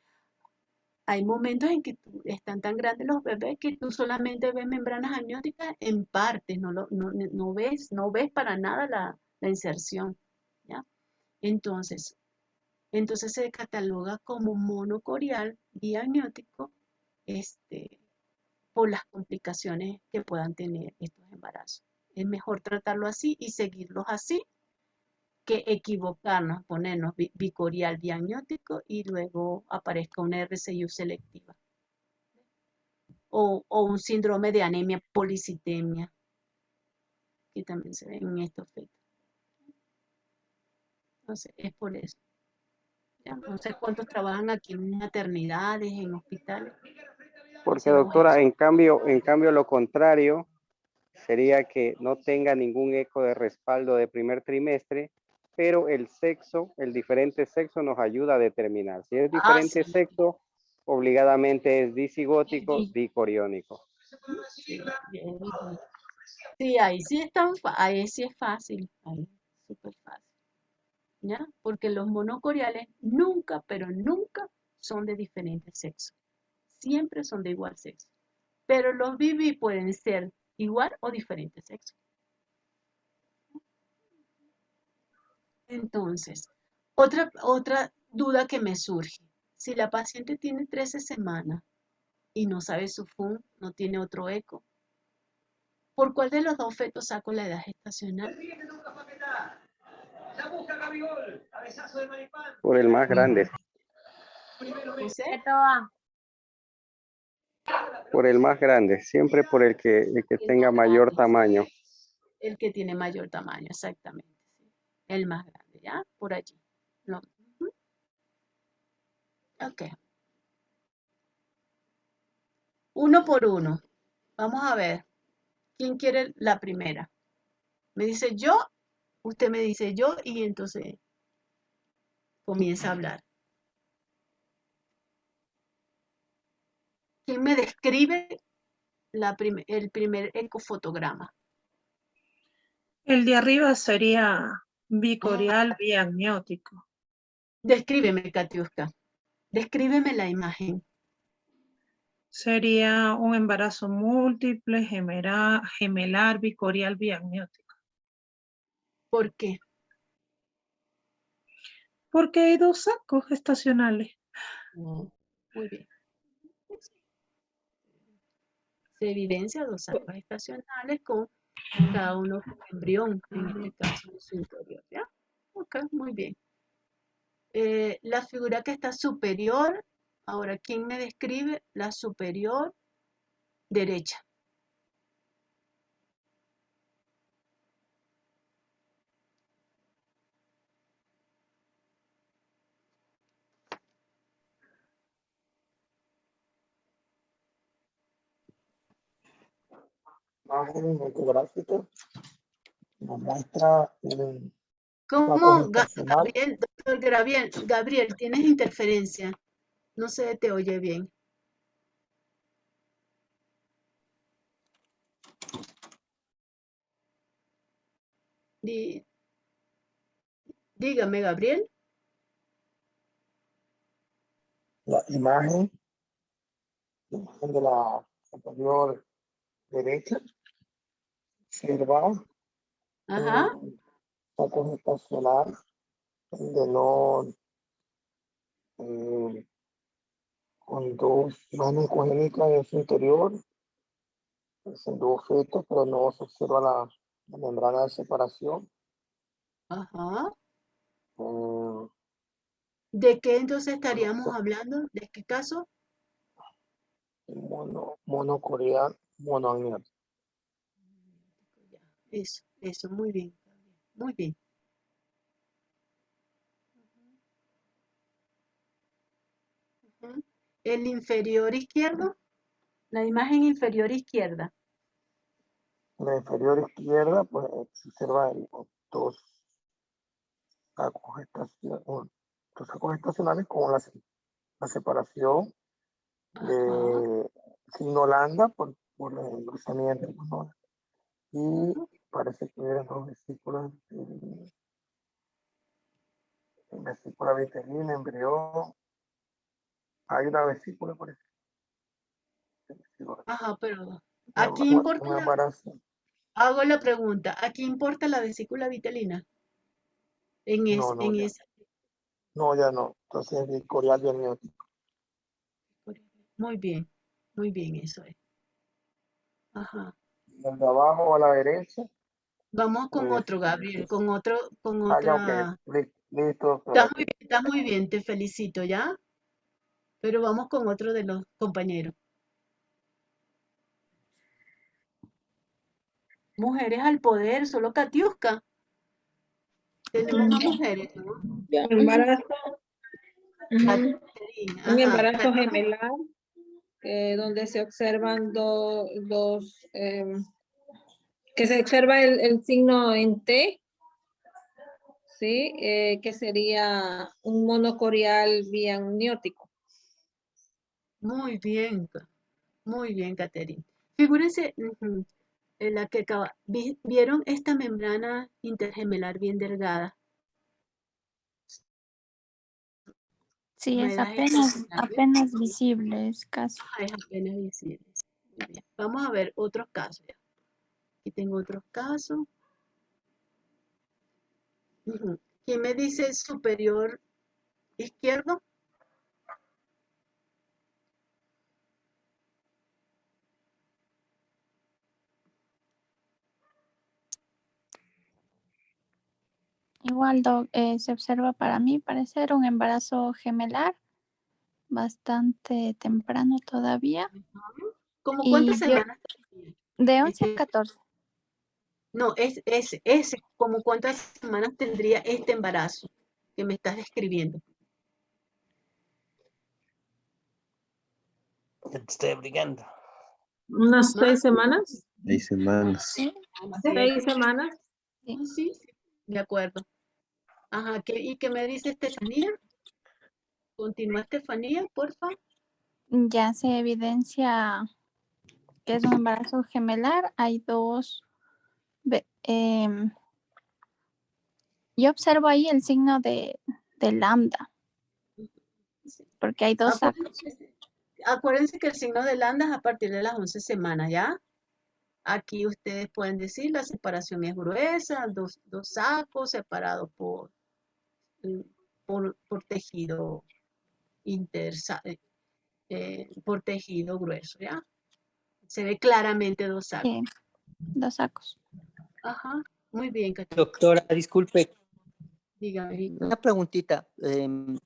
momentos en que están tan grandes los bebés que tú solamente ves membranas amnióticas en partes, no ves para nada la inserción, ¿ya? Entonces se cataloga como monocorial biamniótico por las complicaciones que puedan tener estos embarazos. Es mejor tratarlo así y seguirlos así que equivocarnos, ponernos bicorial biamniótico y luego aparezca una RCIU selectiva. O un síndrome de anemia policitemia, que también se ve en estos fetos. Entonces, es por eso. Ya, no sé cuántos trabajan aquí en maternidades, en hospitales. Porque Hacemos doctora, eso. en cambio lo contrario sería que no tenga ningún eco de respaldo de primer trimestre, pero el diferente sexo nos ayuda a determinar. Si es diferente Sí. sexo, obligadamente es disigótico, Sí. dicoriónico. Sí, ahí sí es fácil, ahí es súper fácil, ¿ya? Porque los monocoriales nunca, pero nunca son de diferentes sexos. Siempre son de igual sexo. Pero los BB pueden ser igual o diferentes sexos. Entonces, otra duda que me surge. Si la paciente tiene 13 semanas y no sabe su FUN, no tiene otro eco, ¿por cuál de los dos fetos saco la edad gestacional? Por el más grande. José, Por el más grande. Siempre por el que tenga mayor tamaño. el que tiene mayor tamaño, exactamente. Sí. El más grande, ¿ya? Por allí. No. Ujú. Ok. Uno por uno. Vamos a ver. ¿Quién quiere la primera? Me dice yo, usted me dice yo y entonces comienza a hablar. ¿Quién me describe el primer ecofotograma? El de arriba sería Ah, bicorial biamniótico. descríbeme, Katiuska. Descríbeme la imagen. Sería un embarazo múltiple, gemelar, bicorial biamniótico. ¿Por qué? Porque hay 2 sacos estacionales. Muy bien. Se evidencia 2 sacos estacionales con cada uno con embrión, en este caso en su interior, ¿ya? Ok, muy bien. La figura que está superior, ahora, ¿quién me describe la superior derecha? Imagen ecográfica nos muestra el saco ¿Cómo, gestacional. Gabriel, doctor Gabriel, tienes interferencia? No se te oye bien. Dígame, Gabriel. La imagen de la superior derecha observa Ajá. saco gestacional de no con 2 imágenes ecogénicas en su interior, en 2 fetos, pero no se observa la membrana de separación. Ajá. Eh, ¿De qué entonces estaríamos hablando? ¿De qué caso? Monocorial, monoamniótico. Eso, muy bien. Muy bien. Ujú. El inferior izquierdo, la imagen inferior izquierda. En la inferior izquierda, pues se observa dos sacos estacionales con la separación Ajá. de signo Lambda por el engrosamiento, ¿no? Y parece que eran 2 vesículas, vesícula vitelina, embrión. Hay una vesícula, parece. Ajá, pero Un aquí importa embarazo. hago la pregunta, ¿aquí importa la vesícula vitelina? No, ya. Esa. No, ya no. Entonces, bicorial biamniótico. Muy bien, eso es. Ajá. El de abajo a la derecha. Vamos con otro, Gabriel, con Ya, ok. otra. Listo. Está muy bien, te felicito, ¿ya? Pero vamos con otro de los compañeros. Mujeres al poder, solo Katiuska. Tenemos más mujeres, ¿no? Embarazo. Ujú. Caterina, Un ajá. embarazo gemelar, donde se observan dos, que se observa el signo en T, ¿sí? Que sería un monocorial biamniótico. Muy bien, Caterina. Figúrense, en la que ¿vieron esta membrana intergemelar bien delgada? Sí, es Medas apenas visible, es casi. es apenas visible. Muy bien. Vamos a ver otros casos. Aquí tengo otros casos. ¿Quién me dice superior izquierdo? Igual, se observa para mí parecer un embarazo gemelar bastante temprano todavía. ¿Cómo Y cuántas yo, semanas? de 11 a 14. No, ¿cómo cuántas semanas tendría este embarazo que me estás describiendo? Te estoy obligando. ¿Unas ¿Más? 6 semanas? 6 semanas. ¿Sí? 6 semanas. Sí. Sí, de acuerdo. Ajá, ¿y qué me dice Estefanía? Continúa Estefanía, porfa. Ya se evidencia que es un embarazo gemelar. Hay dos. Yo observo ahí el signo de lambda, porque hay dos sacos. Acuérdense que el signo de lambda es a partir de las 11 semanas, ¿ya? Aquí ustedes pueden decir la separación es gruesa, dos sacos separados por tejido por tejido grueso, ¿ya? Se ve claramente dos sacos. Sí, dos sacos. Ajá, muy bien, Catrina. Doctora, disculpe, Dígame. una preguntita. ¿El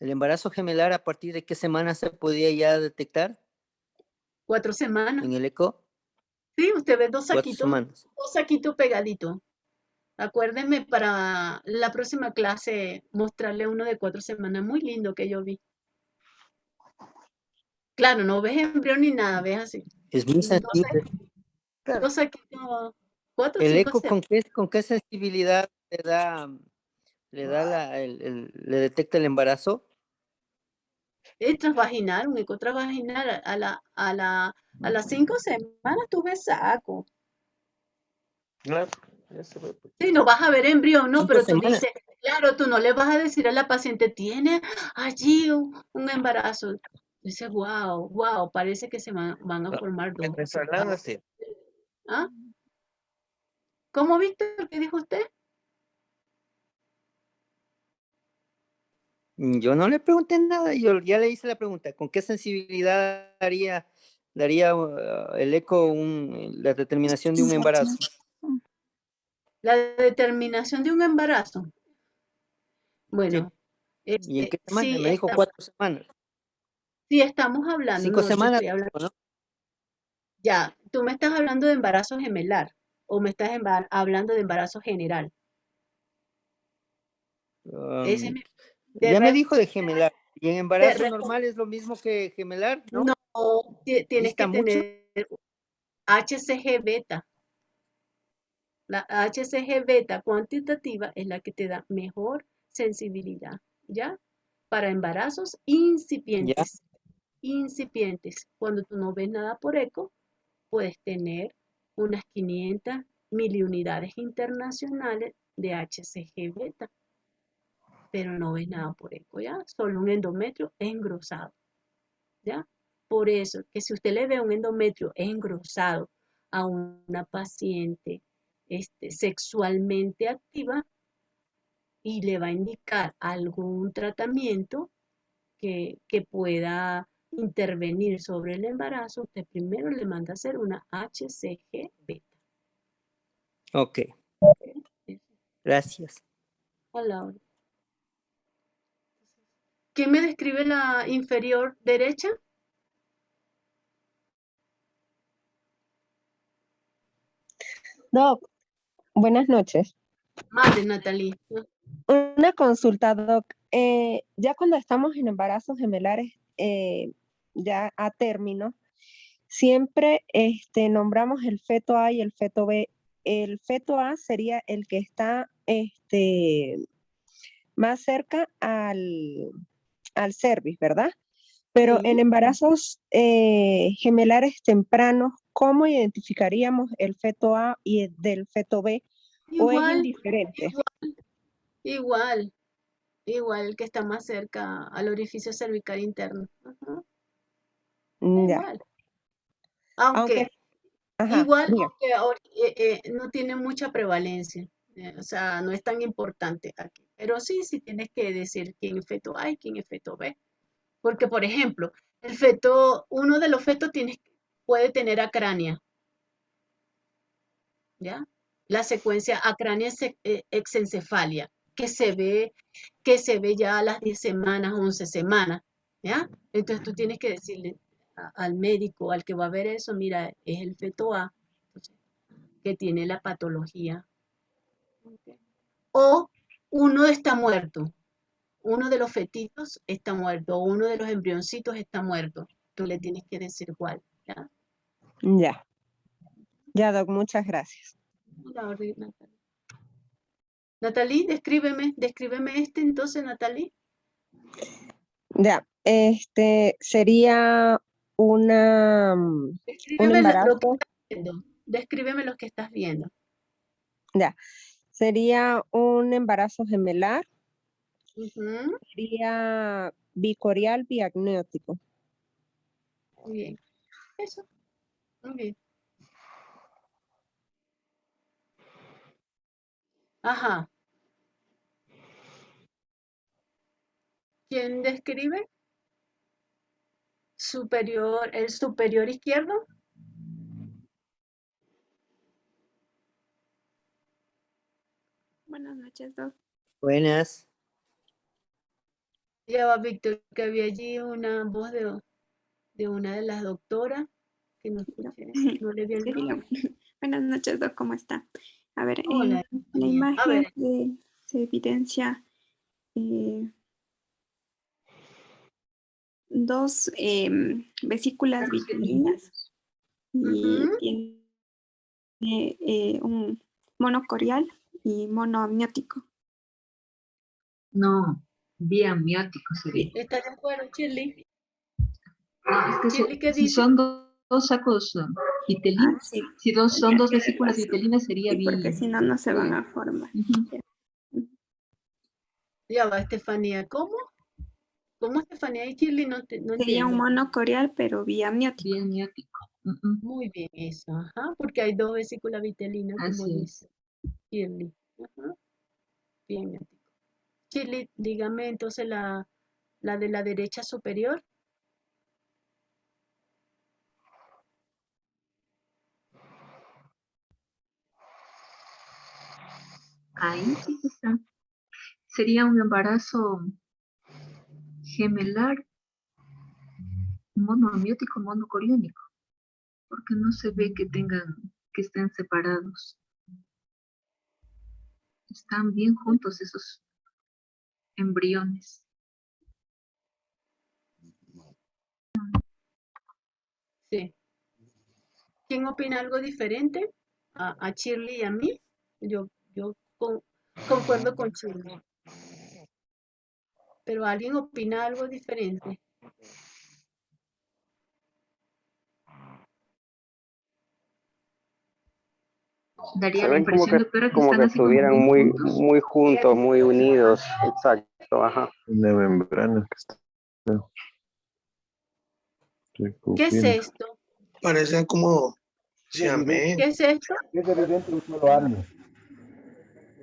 embarazo gemelar a partir de qué semana se podía ya detectar 4 semanas. en el eco? Sí, usted ve 4 semanas. dos saquitos pegaditos. Acuérdenme para la próxima clase mostrarle uno de 4 semanas muy lindo que yo vi. Claro, no ves embrión ni nada, ves así. Es muy sensible. Dos saquitos, 4 o ¿El 5 eco semanas. con qué sensibilidad le detecta el embarazo? Es transvaginal, un eco transvaginal. A las 5 semanas tú ves saco. Claro, ya se ve. Sí, no vas a ver embrión, ¿no? 5 Pero tú semanas. dices, claro, tú no le vas a decir a la paciente, tiene allí un embarazo. Dice, wow, parece que se van a formar dos. Mientras hablando, sí. ¿Ah? ¿Cómo, Víctor? ¿Qué dijo usted? Yo no le pregunté nada, yo ya le hice la pregunta. ¿Con qué sensibilidad daría el eco la determinación de un embarazo? La determinación de un embarazo. Bueno, ¿Y en qué semana? sí, Me dijo 4 semanas. sí estamos hablando, 5 no, te semanas, estoy hablando. ¿no? Ya, tú me estás hablando de embarazo gemelar o me estás hablando de embarazo general. Ese me- de Ya me re- dijo de gemelar. ¿Y en de embarazo re- normal es lo mismo que gemelar? No, No, tienes dista que mucho. tener HCG beta. La HCG beta cuantitativa es la que te da mejor sensibilidad, ¿ya? Para embarazos Ya. incipientes. Incipientes. Cuando tú no ves nada por eco, puedes tener unas 500 miliunidades internacionales de HCG beta, pero no ves nada por eco, ¿ya? Solo un endometrio engrosado, ¿ya? Por eso, que si usted le ve un endometrio engrosado a una paciente sexualmente activa y le va a indicar algún tratamiento que pueda intervenir sobre el embarazo, usted primero le manda a hacer una HCG beta. Ok, gracias. A la hora. ¿Quién me describe la inferior derecha? Doc, buenas noches. Mande, Natalie. Una consulta, Doc. Ya cuando estamos en embarazos gemelares, ya a término, siempre nombramos el feto A y el feto B. El feto A sería el que está más cerca al cervix, ¿verdad? Pero Sí. en embarazos gemelares tempranos, ¿cómo identificaríamos el feto A y el del feto B? ¿O es indiferente? Igual que está más cerca al orificio cervical interno. Ajá. Ya. Igual. Aunque Ajá, no tiene mucha prevalencia. O sea, no es tan importante aquí. Pero sí tienes que decir quién es feto A y quién es feto B. Porque, por ejemplo, uno de los fetos puede tener acrania, ¿ya? la secuencia acránea-exencefalia, que se ve ya a las 10 semanas, 11 semanas, ¿ya? Entonces tú tienes que decirle al médico, al que va a ver eso, mira, es el feto A, que tiene la patología. Okay. O uno está muerto, uno de los fetitos está muerto, o uno de los embrioncitos está muerto. Tú le tienes que decir cuál, ¿ya? Ya. Ya, Doc, muchas gracias. Natalie, descríbeme entonces, Natalie. Ya, sería un embarazo. Descríbeme lo que estás viendo. Ya, sería un embarazo gemelar. Uh-huh. Sería bicorial biamniótico. Muy bien. Eso. Muy bien. Ajá. ¿Quién describe? El superior izquierdo. Buenas noches, Doc. Buenas. Ya va, Víctor, que había allí una voz de una de las doctoras que no escuché, no le vi el nombre. Buenas noches, Doc, ¿cómo está? A ver, Hola, en la bien. A imagen ver. se evidencia dos vesículas vitelinas y tiene un monocorial y monoamniótico. No, biamniótico sería. ¿Estás de acuerdo, Shirley? No, es que Shirley, ¿qué si dice? son dos sacos vitelinos, Sí. si son dos vesículas vitelinas sería Sí, porque si no, no se van a formar. Ya va, Estefanía, ¿cómo? ¿Cómo, Estefanía y Shirley? No Sería entiendo. un monocorial, pero biamniótico. Biamniótico. Muy bien, eso, ajá, porque hay dos vesículas vitelinas, como Así dice Shirley. Ajá. Bien, Shirley, dígame entonces la de la derecha superior. Ahí sí está. Sería un embarazo gemelar monoamniótico monocoriónico, porque no se ve que estén separados. Están bien juntos esos embriones. Sí. ¿Quién opina algo diferente? A Shirley y a mí. Yo concuerdo con Shirley. Pero ¿alguien opina algo diferente? Daría Se la ven como impresión, que, doctora, que como están que así como estuvieran muy muy, juntos. muy juntos, muy unidos. Exacto, ajá. Una membrana que está ¿Qué es esto? Parecen como Es evidente, ¿Qué es esto? es evidente un solo amnio.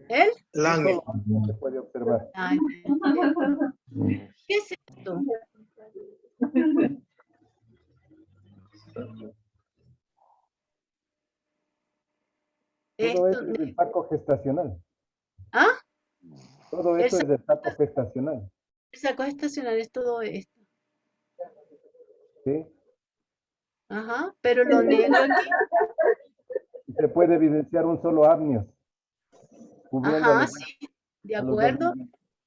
¿Él? Un solo amnio se puede observar. Ay, ¿qué es esto? Todo Esto, esto es del saco gestacional. ¿ah? Todo esto es del saco gestacional. El saco estacional es todo esto. ¿Sí? Ajá, pero lo negro aquí. Y se puede evidenciar un solo amnio. Cubriendo Ajá, sí, de a los dos acuerdo.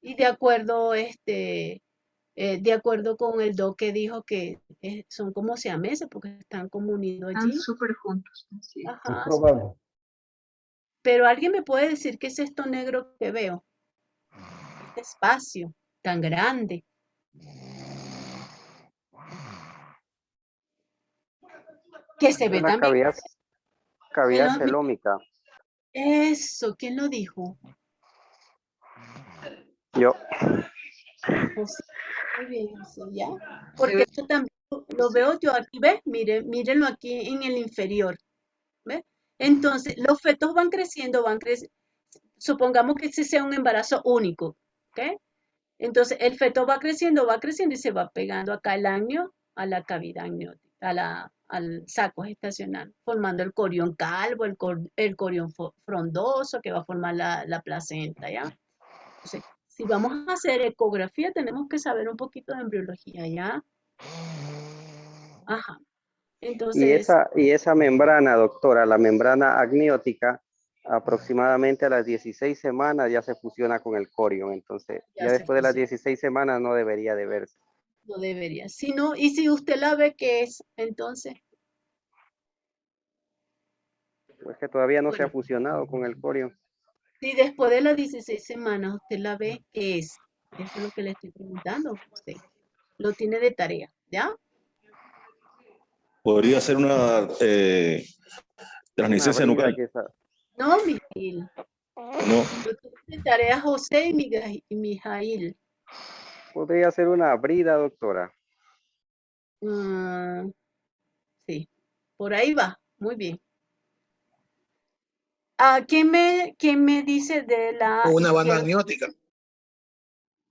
Y de acuerdo, de acuerdo con el doc que dijo que son como siameses porque están como unidos Están allí. súper juntos. Sí. Ajá. Es probable. Pero alguien me puede decir qué es esto negro que veo. Este espacio tan grande. Que se ve Una también. cavidad celómica. Eso, ¿quién lo dijo? Yo. Pues sí, muy bien, sí, ya. Porque esto también lo veo yo aquí, ¿ves? Mírenlo aquí en el inferior. ¿Ves? Entonces, los fetos van creciendo. Supongamos que ese sea un embarazo único, ¿ok? Entonces, el feto va creciendo y se va pegando acá el amnio a la cavidad amniótica. al saco gestacional, formando el corión calvo, el corión frondoso que va a formar la placenta, ¿ya? Entonces, si vamos a hacer ecografía, tenemos que saber un poquito de embriología, ¿ya? Ajá. Entonces, Y esa membrana, doctora, la membrana amniótica, aproximadamente a las 16 semanas ya se fusiona con el corión. Entonces, ya después de las 16 semanas no debería de verse. no debería. Si no, y si usted la ve, ¿qué es? Entonces, Es que todavía no se ha fusionado con el corión. si después de las 16 semanas usted la ve, ¿qué es? Eso es lo que le estoy preguntando a usted. Lo tiene de tarea, ¿ya? Podría ser una transnicencia nucal. No, Mijail. No. Lo tiene de tarea José y Mijail. Podría ser una brida, doctora. Sí, por ahí va. Muy bien. ¿Quién me dice de la... Una banda amniótica.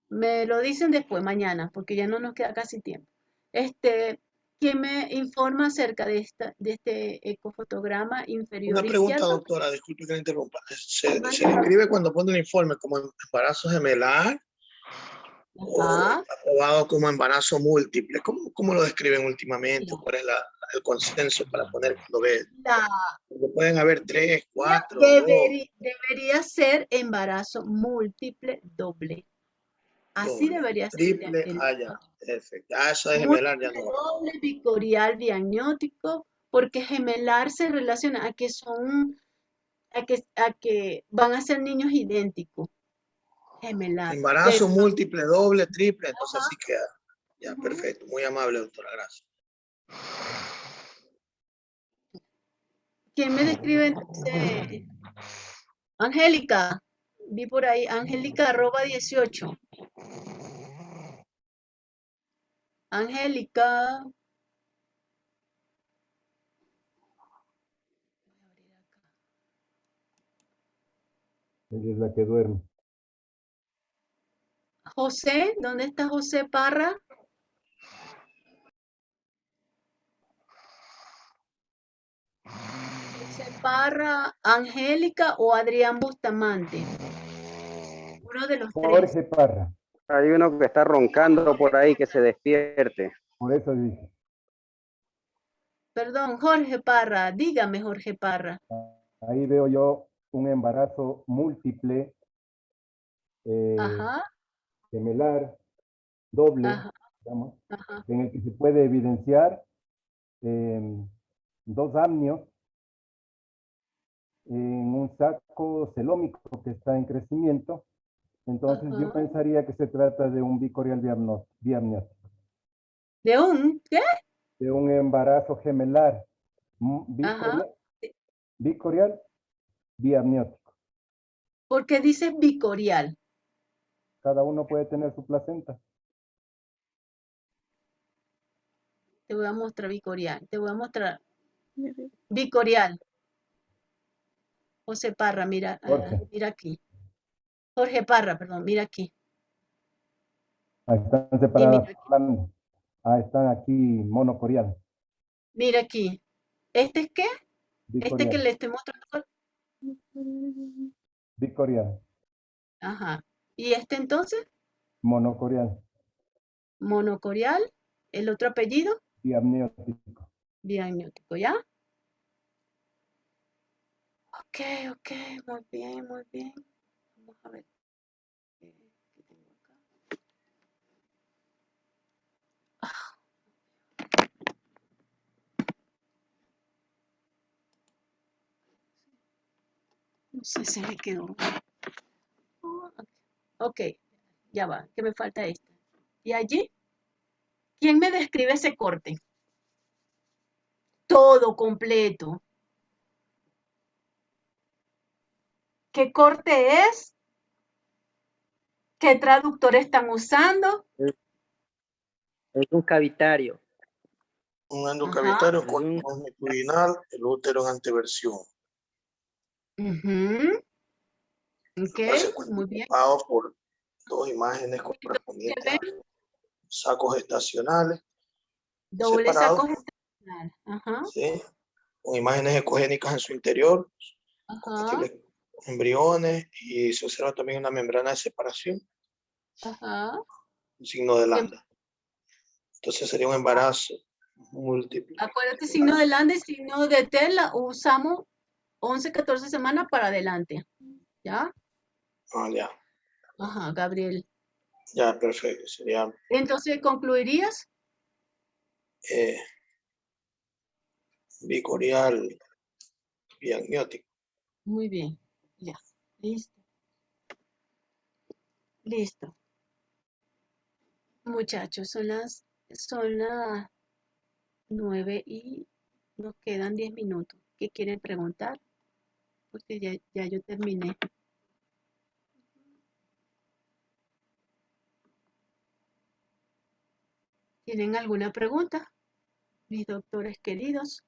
Me lo dicen después, mañana, porque ya no nos queda casi tiempo. ¿Quién me informa acerca de este ecofotograma inferior Una pregunta, izquierdo? doctora, disculpe que la interrumpa. ¿Se describe cuando pone un informe como embarazo gemelar o aprobado como embarazo múltiple? ¿Cómo lo describen últimamente? ¿Cuál es el consenso para poner cuando ve? Porque pueden haber 3, 4, Debería ser embarazo múltiple doble. Así debería ser. Triple, ya. Perfecto. Eso de gemelar ya no. Doble, bicorial, diagnóstico, porque gemelar se relaciona a que van a ser niños idénticos. Gemelar. Embarazo múltiple, doble, triple, entonces así queda. Ya, perfecto. Muy amable, doctora. Gracias. ¿Quién me describe? Angélica. Vi por ahí. Angélica @18. Angélica. Ella es la que duerme. José, ¿dónde está José Parra? José Parra, Angélica o Adrián Bustamante. Uno de los tres. Jorge Parra. Hay uno que está roncando por ahí, que se despierte. Por eso dije. Perdón, Jorge Parra. Dígame, Jorge Parra. Ahí veo yo un embarazo múltiple, gemelar, doble, digamos, en el que se puede evidenciar 2 amnios en un saco celómico que está en crecimiento. Entonces yo pensaría que se trata de un bicorial biamniótico. ¿De un qué? De un embarazo gemelar bicorial biamniótico. ¿Por qué dices bicorial? Cada uno puede tener su placenta. Te voy a mostrar bicorial. Te voy a mostrar bicorial. José Parra, mira, mira aquí. Jorge Parra, perdón, mira aquí. Ahí están separadas. Están aquí monocorial. Mira aquí. ¿Este es qué? Bicorial. Este que le estoy mostrando. Bicorial. Ajá. ¿Y este entonces? Monocorial. Monocorial. ¿El otro apellido? Biamniótico. Biamniótico, ¿ya? Ok, muy bien, muy bien. Vamos a ver. ¿Qué tengo acá? No sé, se me quedó. Ok, ya va, que me falta esta. ¿Y allí? ¿Quién me describe ese corte? Todo completo. ¿Qué corte es? ¿Qué traductor están usando? Es un cavitario. Un endocavitario longitudinal, el útero en anteversión. Ok, muy bien. Por 2 imágenes correspondientes a sacos gestacionales. Doble saco gestacional. Ajá, ¿sí? Con imágenes ecogénicas en su interior, ajá, compartibles embriones, y se observa también una membrana de separación, ajá. un signo de Siem- lambda. Entonces sería un embarazo múltiple. Acuérdate, signo de lambda y signo de tela usamos 11, 14 semanas para adelante. ¿Ya? Ah, ya, Ajá, Gabriel. ya, perfecto. Sería Entonces, ¿concluirías? bicorial biamniótico. Muy bien. Ya. Listo. Listo. Muchachos, son las 9 y nos quedan 10 minutos. ¿Qué quieren preguntar? Porque ya yo terminé. ¿Tienen alguna pregunta? Mis doctores queridos.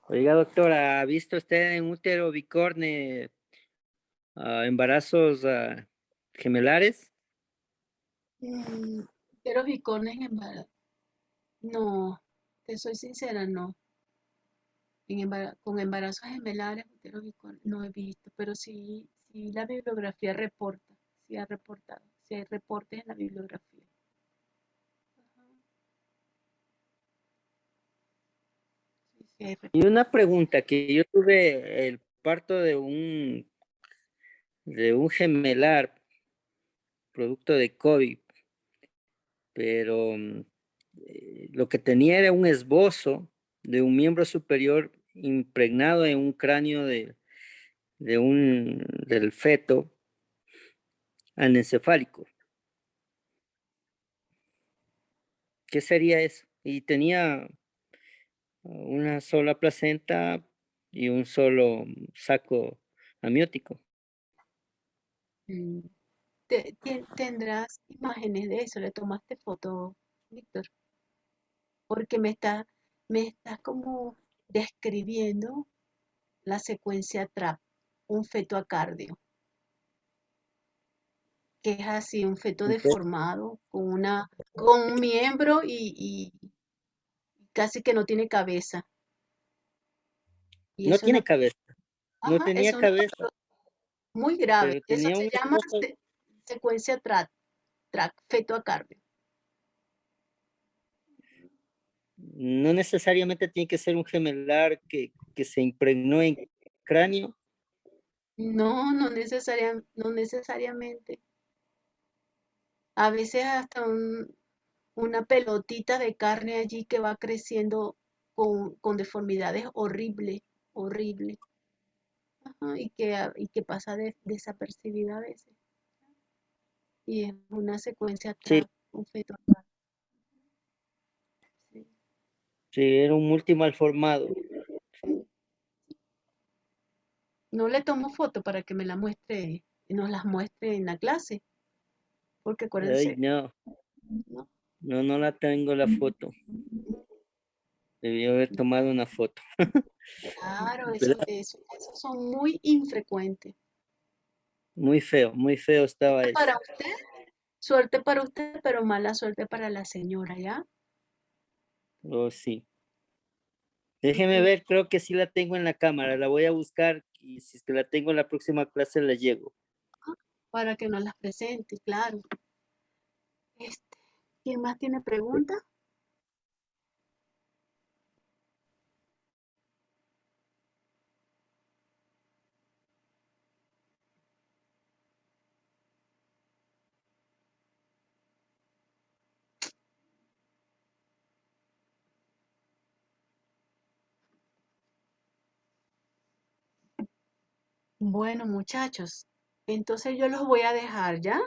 Oiga, doctora, ¿ha visto usted en útero bicorne embarazos gemelares? Pero bicornes en embarazo. No, te soy sincera, no. Con embarazos gemelares, útero bicorne, no he visto, pero sí, sí la bibliografía reporta, sí ha reportado, sí hay reportes en la bibliografía. Sí, sí hay Y una pregunta, que yo tuve el parto de un gemelar, producto de COVID, pero lo que tenía era un esbozo de un miembro superior impregnado en un cráneo del feto anencefálico. ¿Qué sería eso? Y tenía una sola placenta y un solo saco amniótico. Mm, Tendrás imágenes de eso, le tomaste foto, Víctor, porque me estás como describiendo la secuencia TRAP, un feto acardio, que es así, un feto deformado, con un miembro y casi que no tiene cabeza. Y No eso es tiene cabeza, no ajá, tenía eso es cabeza, muy grave. pero Eso tenía se un llama esbozo. secuencia TRAP, feto acardio. No necesariamente tiene que ser un gemelar que se impregnó en cráneo. No, no necesariamente. A veces hasta una pelotita de carne allí que va creciendo con deformidades horribles, horribles. Ajá, y que pasa desapercibida a veces. Y es una secuencia Sí, TRAP, un feto acardio. Sí. sí, era un multimalformado. No le tomo foto para que me la muestre, nos las muestre en la clase, porque Ay, acuérdense, no, ¿no? no la tengo la foto. Debió haber tomado una foto. Claro, Pero esos son muy infrecuentes. muy feo estaba eso. Para usted, suerte para usted, pero mala suerte para la señora, ¿ya? Oh, sí. Déjeme ver, creo que sí la tengo en la cámara, la voy a buscar y si es que la tengo en la próxima clase la llego. Para que nos las presente, claro. ¿Quién más tiene preguntas? Bueno, muchachos, entonces yo los voy a dejar, ¿ya?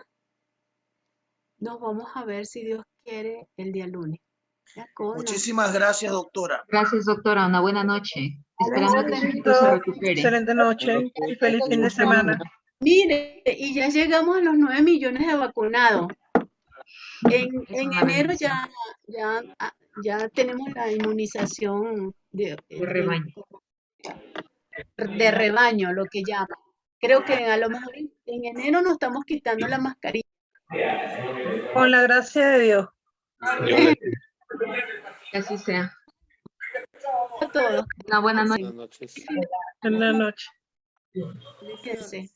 Nos vamos a ver si Dios quiere el día lunes. ¿Ya? Muchísimas gracias, doctora. Gracias, doctora. Una buena noche. A la Esperando que su orden. hijito se recupere. Excelente noche y feliz fin de semana. Mire, y ya llegamos a los 9 millones de vacunados. En enero ya tenemos la inmunización de rebaño, lo que llaman. Creo que a lo mejor en enero nos estamos quitando la mascarilla. Con la gracia de Dios. Que así sea. A todos. Una buena noche. Buenas noches. Buenas noches. Fíjense.